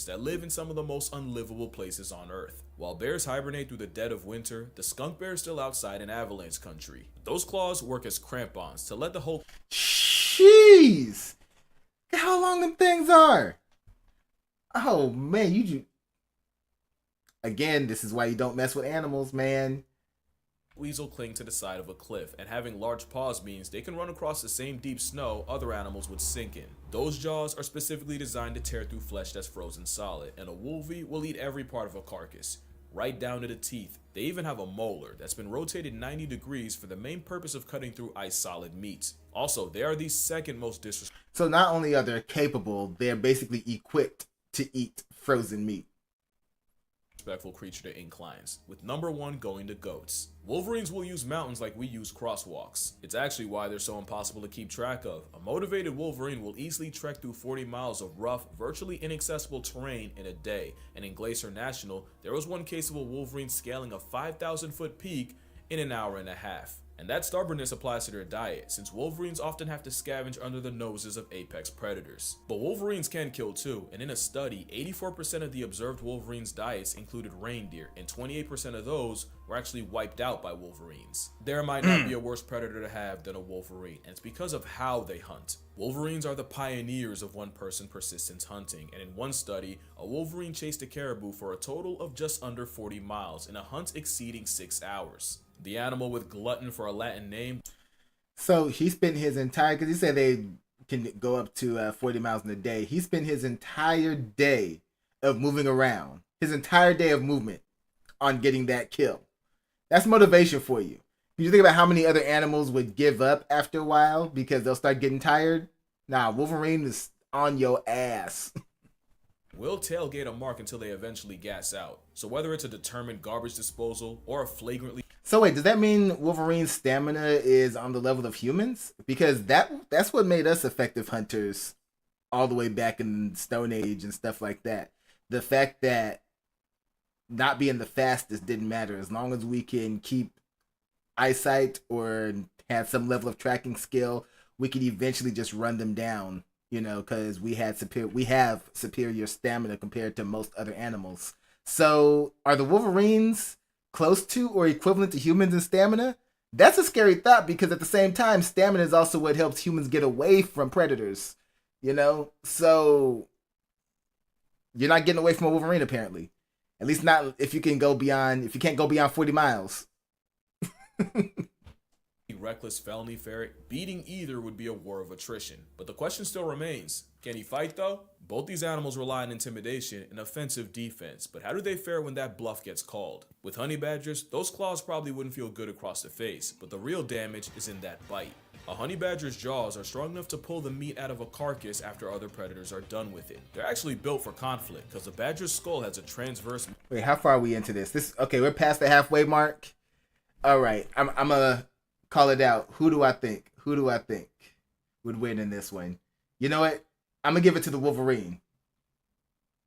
That live in some of the most unlivable places on Earth. While bears hibernate through the dead of winter, the skunk bear is still outside in avalanche country. Those claws work as crampons to let the whole Jeez! Look at how long them things are! Oh man, Again, this is why you don't mess with animals, man. weasel cling to the side of a cliff, and having large paws means they can run across the same deep snow other animals would sink in. Those jaws are specifically designed to tear through flesh that's frozen solid, and a wolvie will eat every part of a carcass, right down to the teeth. They even have a molar that's been rotated 90 degrees for the main purpose of cutting through ice solid meats. Also, they are the second most disrespectful. So not only are they capable, they're basically equipped to eat frozen meat. Creature to inclines, with number one going to goats. Wolverines will use mountains like we use crosswalks. It's actually why they're so impossible to keep track of. A motivated Wolverine will easily trek through 40 miles of rough, virtually inaccessible terrain in a day, and in Glacier National, there was one case of a Wolverine scaling a 5,000-foot peak in an hour and a half. And that stubbornness applies to their diet, since Wolverines often have to scavenge under the noses of apex predators. But Wolverines can kill too, and in a study, 84% of the observed Wolverines' diets included reindeer, and 28% of those were actually wiped out by Wolverines. There might not be a worse predator to have than a Wolverine, and it's because of how they hunt. Wolverines are the pioneers of one-person persistence hunting, and in one study, a Wolverine chased a caribou for a total of just under 40 miles in a hunt exceeding 6 hours. The animal with glutton for a Latin name. So he spent his entire, because he said they can go up to 40 miles in a day. He spent his entire day of moving around, his entire day of movement on getting that kill. That's motivation for you. You think about how many other animals would give up after a while because they'll start getting tired? Nah, Wolverine is on your ass. Will tailgate a mark until they eventually gas out. So whether it's a determined garbage disposal or a flagrantly... So wait, does that mean Wolverine's stamina is on the level of humans? Because that's what made us effective hunters all the way back in Stone Age and stuff like that. The fact that not being the fastest didn't matter as long as we can keep eyesight or have some level of tracking skill, we could eventually just run them down, because we have superior stamina compared to most other animals. So are the Wolverines close to or equivalent to humans in stamina? That's a scary thought, because at the same time, stamina is also what helps humans get away from predators, So you're not getting away from a Wolverine, apparently. At least not if you can't go beyond 40 miles. reckless felony ferret, beating either would be a war of attrition. But the question still remains, can he fight though? Both these animals rely on intimidation and offensive defense, but how do they fare when that bluff gets called? With honey badgers, those claws probably wouldn't feel good across the face, but the real damage is in that bite. A honey badger's jaws are strong enough to pull the meat out of a carcass after other predators are done with it. They're actually built for conflict, because the badger's skull has a transverse... Wait, how far are we into this? Okay, we're past the halfway mark. All right, I'm gonna call it out. Who do I think would win in this one? You know what? I'm gonna give it to the Wolverine.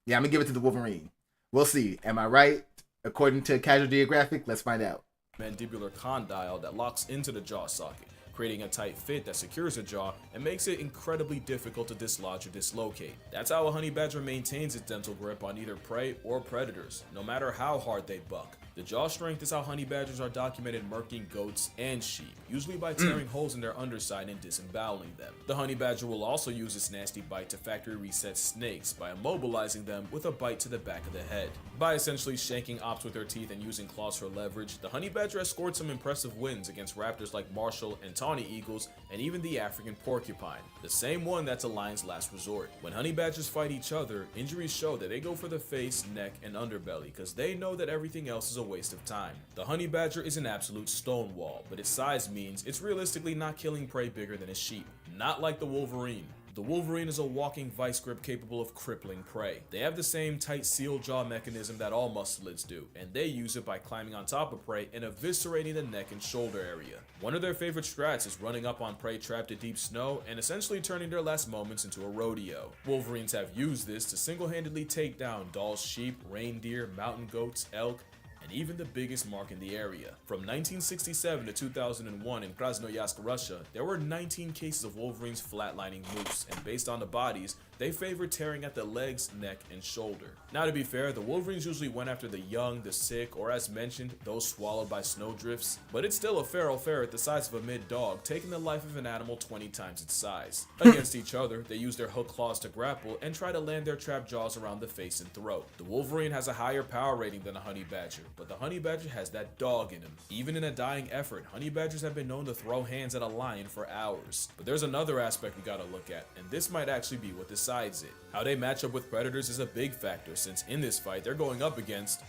Yeah, I'm gonna give it to the Wolverine. We'll see. Am I right? According to Casual Geographic, let's find out. Mandibular condyle that locks into the jaw socket, creating a tight fit that secures the jaw and makes it incredibly difficult to dislodge or dislocate. That's how a honey badger maintains its dental grip on either prey or predators, no matter how hard they buck. The jaw strength is how honey badgers are documented murking goats and sheep, usually by tearing holes in their underside and disemboweling them. The honey badger will also use its nasty bite to factory reset snakes by immobilizing them with a bite to the back of the head. By essentially shanking ops with their teeth and using claws for leverage, the honey badger has scored some impressive wins against raptors like Marshall and tawny eagles, and even the African porcupine, the same one that's a lion's last resort. When honey badgers fight each other, injuries show that they go for the face, neck, and underbelly because they know that everything else is a waste of time. The honey badger is an absolute stonewall, but its size means it's realistically not killing prey bigger than a sheep, not like the wolverine. The wolverine is a walking vice grip capable of crippling prey. They have the same tight seal jaw mechanism that all mustelids do, and they use it by climbing on top of prey and eviscerating the neck and shoulder area. One of their favorite strats is running up on prey trapped in deep snow and essentially turning their last moments into a rodeo. Wolverines have used this to single-handedly take down Dall's sheep, reindeer, mountain goats, elk, and even the biggest mark in the area. From 1967 to 2001 in Krasnoyarsk, Russia, there were 19 cases of wolverines flatlining moose, and based on the bodies, they favored tearing at the legs, neck, and shoulder. Now to be fair, the wolverines usually went after the young, the sick, or as mentioned, those swallowed by snowdrifts, but it's still a feral ferret the size of a mid-dog, taking the life of an animal 20 times its size. Against each other, they use their hook claws to grapple and try to land their trapped jaws around the face and throat. The wolverine has a higher power rating than a honey badger, but the honey badger has that dog in him. Even in a dying effort, honey badgers have been known to throw hands at a lion for hours. But there's another aspect we gotta look at, and this might actually be what decides it. How they match up with predators is a big factor, since in this fight they're going up against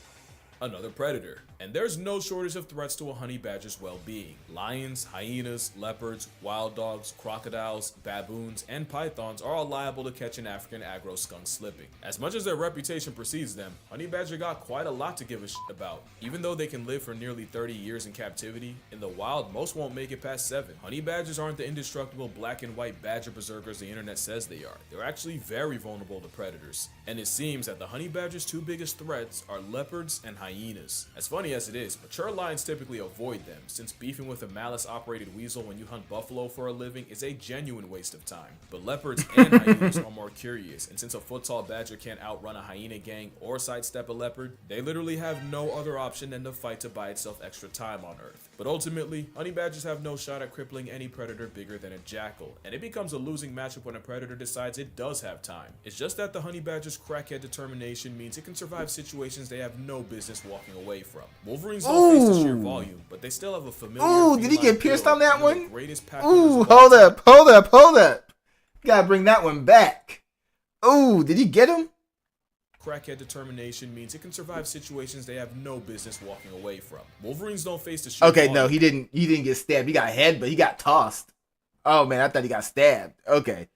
another predator. And there's no shortage of threats to a honey badger's well-being. Lions, hyenas, leopards, wild dogs, crocodiles, baboons, and pythons are all liable to catch an African aggro skunk slipping. As much as their reputation precedes them, honey badger got quite a lot to give a shit about. Even though they can live for nearly 30 years in captivity, in the wild most won't make it past 7. Honey badgers aren't the indestructible black and white badger berserkers the internet says they are. They're actually very vulnerable to predators. And it seems that the honey badger's two biggest threats are leopards and hyenas. As funny as it is, mature lions typically avoid them, since beefing with a malice-operated weasel when you hunt buffalo for a living is a genuine waste of time. But leopards and hyenas are more curious, and since a foot-tall badger can't outrun a hyena gang or sidestep a leopard, they literally have no other option than to fight to buy itself extra time on Earth. But ultimately, honey badgers have no shot at crippling any predator bigger than a jackal, and it becomes a losing matchup when a predator decides it does have time. It's just that the honey badger's crackhead determination means it can survive situations they have no business walking away from. Wolverines don't face the sheer volume, but they still have a familiar. Ooh, did he get pierced on that one? Ooh, hold up. Gotta bring that one back. Ooh, did he get him? Crackhead determination means it can survive situations they have no business walking away from. Wolverines don't face the sheer Okay, volume. no, he didn't get stabbed. He got head, but he got tossed. Oh man, I thought he got stabbed. Okay.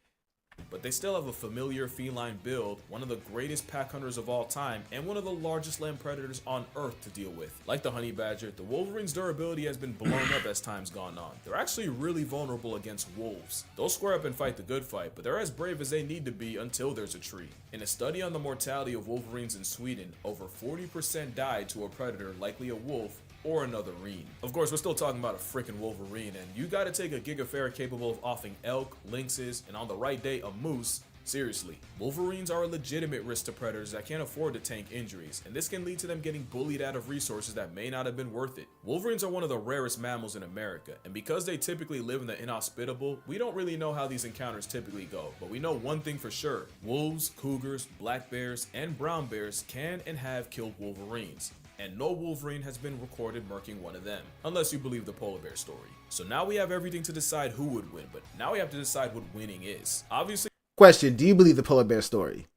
But they still have a familiar feline build, one of the greatest pack hunters of all time, and one of the largest land predators on Earth to deal with. Like the honey badger, the wolverine's durability has been blown up as time's gone on. They're actually really vulnerable against wolves. They'll square up and fight the good fight, but they're as brave as they need to be until there's a treat. In a study on the mortality of wolverines in Sweden, over 40% died to a predator, likely a wolf, or another reen. Of course, we're still talking about a freaking wolverine, and you gotta take a gigaferret capable of offing elk, lynxes, and on the right day, a moose. Seriously, wolverines are a legitimate risk to predators that can't afford to tank injuries, and this can lead to them getting bullied out of resources that may not have been worth it. Wolverines are one of the rarest mammals in America, and because they typically live in the inhospitable, we don't really know how these encounters typically go, but we know one thing for sure: wolves, cougars, black bears, and brown bears can and have killed wolverines. And no wolverine has been recorded murking one of them, unless you believe the polar bear story. So now we have everything to decide who would win, but now we have to decide what winning is. Obviously. Question: do you believe the polar bear story?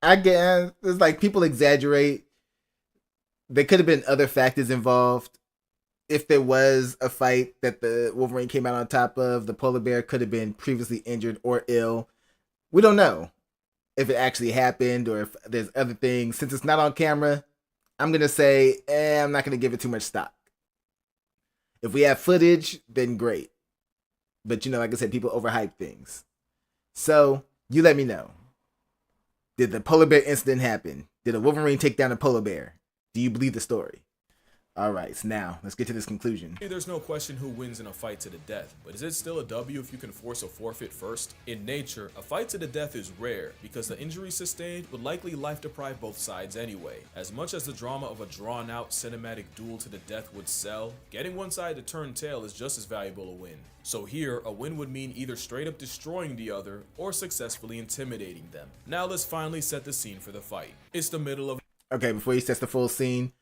I guess it's like people exaggerate. There could have been other factors involved. If there was a fight that the wolverine came out on top of, the polar bear could have been previously injured or ill. We don't know if it actually happened or if there's other things. Since it's not on camera, I'm going to say, I'm not going to give it too much stock. If we have footage, then great. But, like I said, people overhype things. So, you let me know. Did the polar bear incident happen? Did a wolverine take down a polar bear? Do you believe the story? All right, so now let's get to this conclusion. There's no question who wins in a fight to the death, but is it still a W if you can force a forfeit first? In nature, a fight to the death is rare because the injuries sustained would likely life deprive both sides anyway. As much as the drama of a drawn out cinematic duel to the death would sell, getting one side to turn tail is just as valuable a win. So here, a win would mean either straight up destroying the other or successfully intimidating them. Now let's finally set the scene for the fight. It's the middle of... Okay, before he sets the full scene,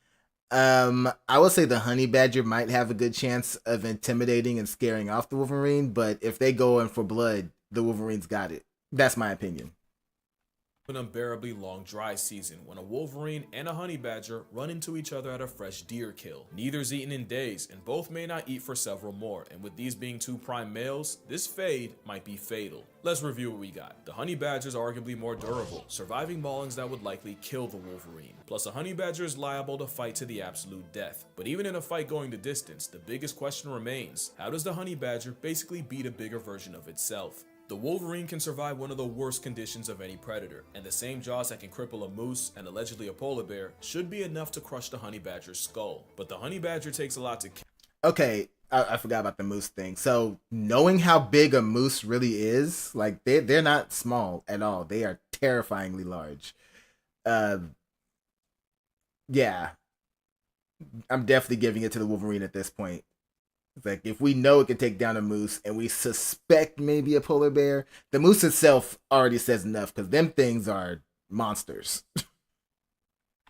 I would say the honey badger might have a good chance of intimidating and scaring off the Wolverine, but if they go in for blood, the Wolverine's got it. That's my opinion. An unbearably long dry season when a wolverine and a honey badger run into each other at a fresh deer kill. Neither's eaten in days and both may not eat for several more, and with these being two prime males, this fade might be fatal. Let's review what we got. The honey badger is arguably more durable, surviving maulings that would likely kill the wolverine. Plus a honey badger is liable to fight to the absolute death. But even in a fight going the distance, the biggest question remains: how does the honey badger basically beat a bigger version of itself? The wolverine can survive one of the worst conditions of any predator, and the same jaws that can cripple a moose and allegedly a polar bear should be enough to crush the honey badger's skull. But the honey badger takes a lot to kill. Okay, I forgot about the moose thing. So knowing how big a moose really is, like they're not small at all. They are terrifyingly large. Yeah, I'm definitely giving it to the Wolverine at this point. It's like, if we know it can take down a moose and we suspect maybe a polar bear, the moose itself already says enough because them things are monsters.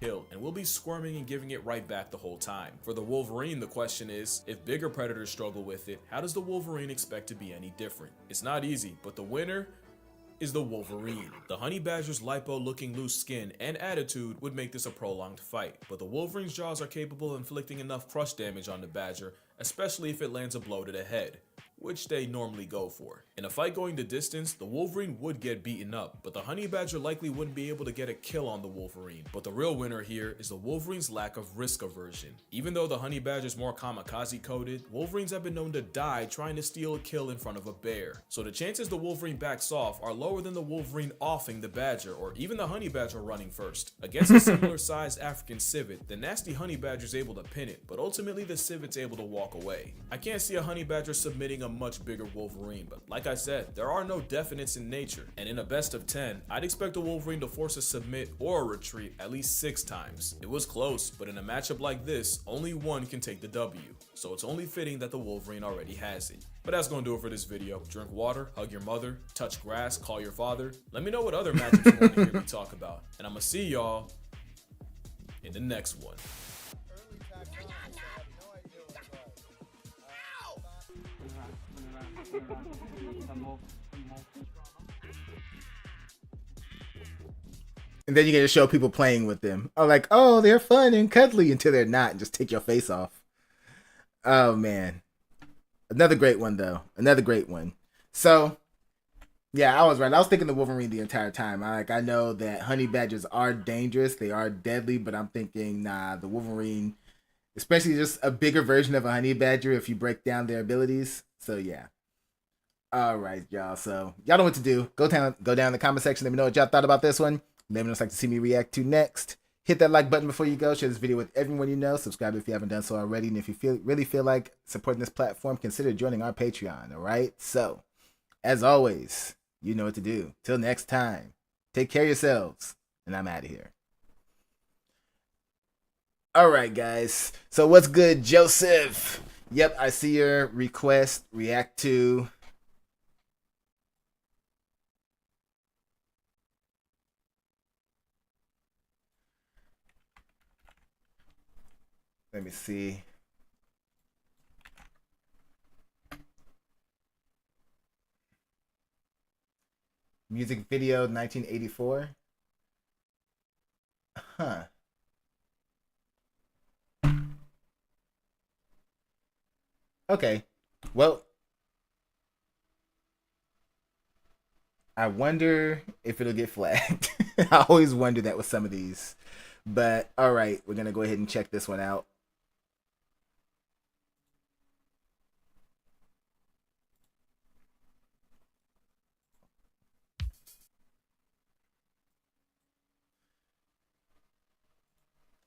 And we'll be squirming and giving it right back the whole time. For the wolverine, the question is, if bigger predators struggle with it, how does the wolverine expect to be any different? It's not easy, but the winner is the wolverine. The honey badger's lipo-looking loose skin and attitude would make this a prolonged fight, but the wolverine's jaws are capable of inflicting enough crush damage on the badger, especially if it lands a blow to the head, which they normally go for. In a fight going the distance, the wolverine would get beaten up, but the honey badger likely wouldn't be able to get a kill on the wolverine. But the real winner here is the wolverine's lack of risk aversion. Even though the honey badger is more kamikaze coded, wolverines have been known to die trying to steal a kill in front of a bear. So the chances the wolverine backs off are lower than the wolverine offing the badger, or even the honey badger running first. Against a similar sized African civet, the nasty honey badger is able to pin it, but ultimately the civet's able to walk away. I can't see a honey badger submitting a much bigger wolverine, but like I said, there are no definites in nature, and in a best of 10, I'd expect a wolverine to force a submit or a retreat at least 6 times. It was close, but in a matchup like this, only one can take the W, so it's only fitting that the wolverine already has it. But that's gonna do it for this video. Drink water, hug your mother, touch grass, call your father. Let me know what other matchups you want to hear me talk about, and I'm gonna see y'all in the next one. And then you get to show people playing with them. Oh, like, oh, they're fun and cuddly until they're not, and just take your face off. Oh man, another great one though. Another great one. So, yeah, I was right. I was thinking the Wolverine the entire time. I know that honey badgers are dangerous. They are deadly, but I'm thinking, nah, the Wolverine, especially just a bigger version of a honey badger if you break down their abilities. So yeah. All right, y'all. So y'all know what to do. Go down in the comment section. Let me know what y'all thought about this one. Let me know what you'd like to see me react to next. Hit that like button before you go. Share this video with everyone you know. Subscribe if you haven't done so already. And if you really feel like supporting this platform, consider joining our Patreon. All right. So, as always, you know what to do. Till next time, take care of yourselves. And I'm out of here. All right, guys. So what's good, Joseph? Yep, I see your request. React to. Let me see. Music video 1984. Huh. Okay. Well, I wonder if it'll get flagged. I always wonder that with some of these. But all right, we're going to go ahead and check this one out.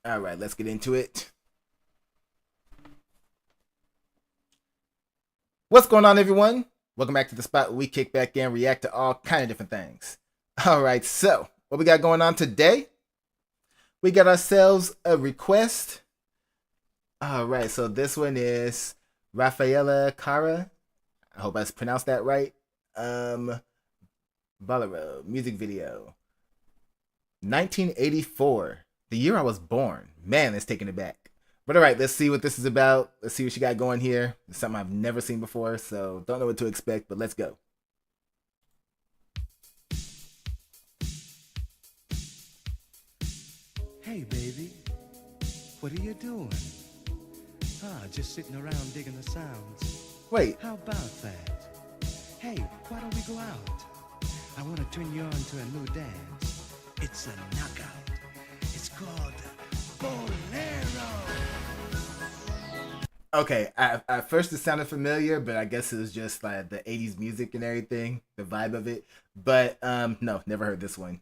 All right, let's get into it. What's going on, everyone? Welcome back to the spot where we kick back and react to all kind of different things. All right, so what we got going on today? We got ourselves a request. All right, so this one is Rafaela Cara. I hope I pronounced that right. Bolero music video. 1984, the year I was born. Man, it's taking it back. But all right, let's see what this is about. Let's see what she got going here. It's something I've never seen before, so don't know what to expect, but let's go. Hey, baby, what are you doing? Just sitting around digging the sounds. Wait. How about that? Hey, why don't we go out? I want to turn you on to a new dance. It's a knockout. It's called Bolero. Okay, at first it sounded familiar, but I guess it was just like the 80s music and everything, the vibe of it. But no, never heard this one.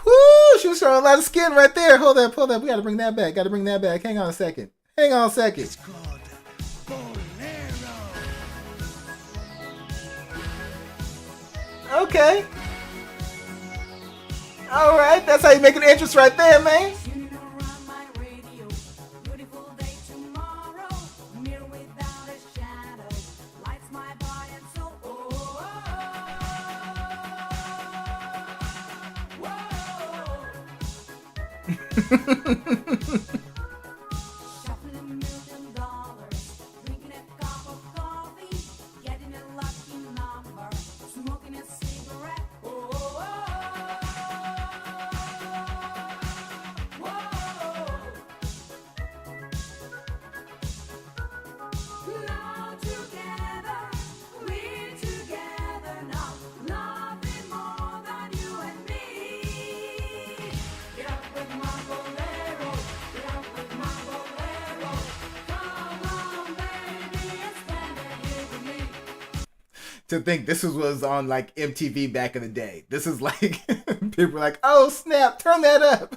Whoo! She was showing a lot of skin right there. Hold up. We gotta bring that back. Hang on a second. It's called Bolero. Okay. All right, that's how you make an entrance right there, man. To think this was on like MTV back in the day. This is like people were like, "Oh snap, turn that up."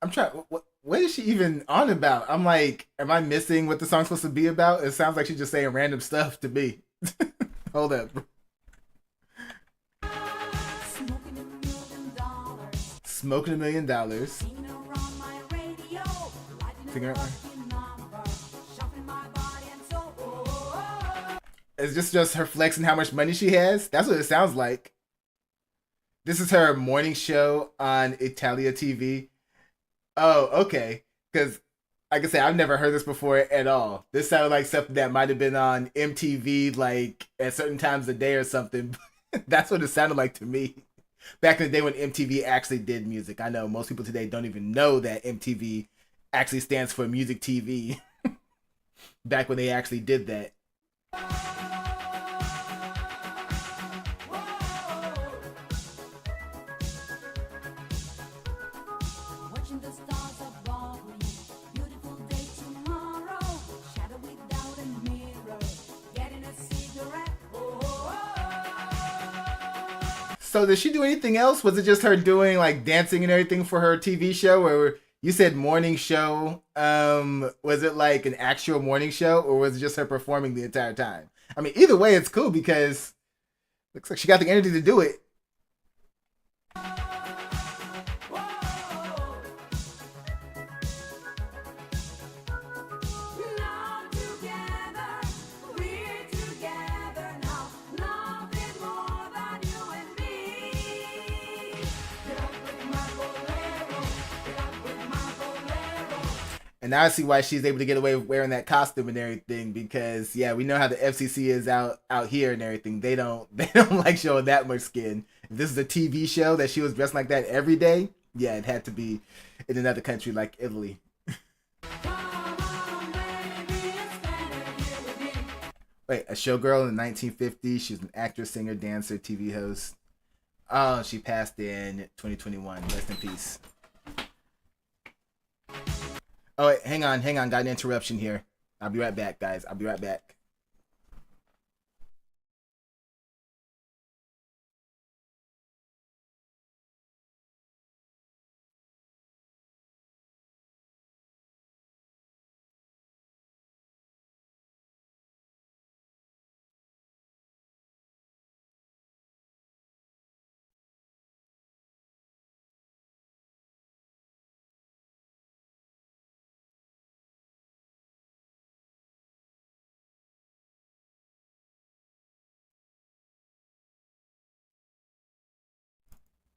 I'm trying. What is she even on about? I'm like, am I missing what the song's supposed to be about? It sounds like she's just saying random stuff to me. Hold up. Smoking $1 million. Singing around. Is this just her flexing how much money she has? That's what it sounds like. This is her morning show on Italia TV. Oh, okay. Because, like I said, I've never heard this before at all. This sounded like something that might have been on MTV, like, at certain times of the day or something. That's what it sounded like to me. Back in the day when MTV actually did music. I know most people today don't even know that MTV actually stands for Music TV. Back when they actually did that. So did she do anything else? Was it just her doing like dancing and everything for her TV show? Or you said morning show. Was it like an actual morning show, or was it just her performing the entire time? I mean, either way, it's cool because looks like she got the energy to do it. And now I see why she's able to get away with wearing that costume and everything, because yeah, we know how the FCC is out here and everything. They don't like showing that much skin. If this is a TV show that she was dressed like that every day, yeah, it had to be in another country like Italy. Wait, a showgirl in the 1950s. She was an actress, singer, dancer, TV host. Oh, she passed in 2021. Rest in peace. Oh, wait, hang on. Got an interruption here. I'll be right back, guys. I'll be right back.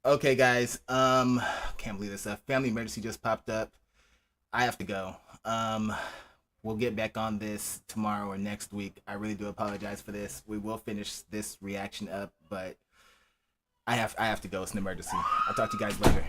Okay, guys. Can't believe this. A family emergency just popped up. I have to go. We'll get back on this tomorrow or next week. I really do apologize for this. We will finish this reaction up, but I have to go. It's an emergency. I'll talk to you guys later.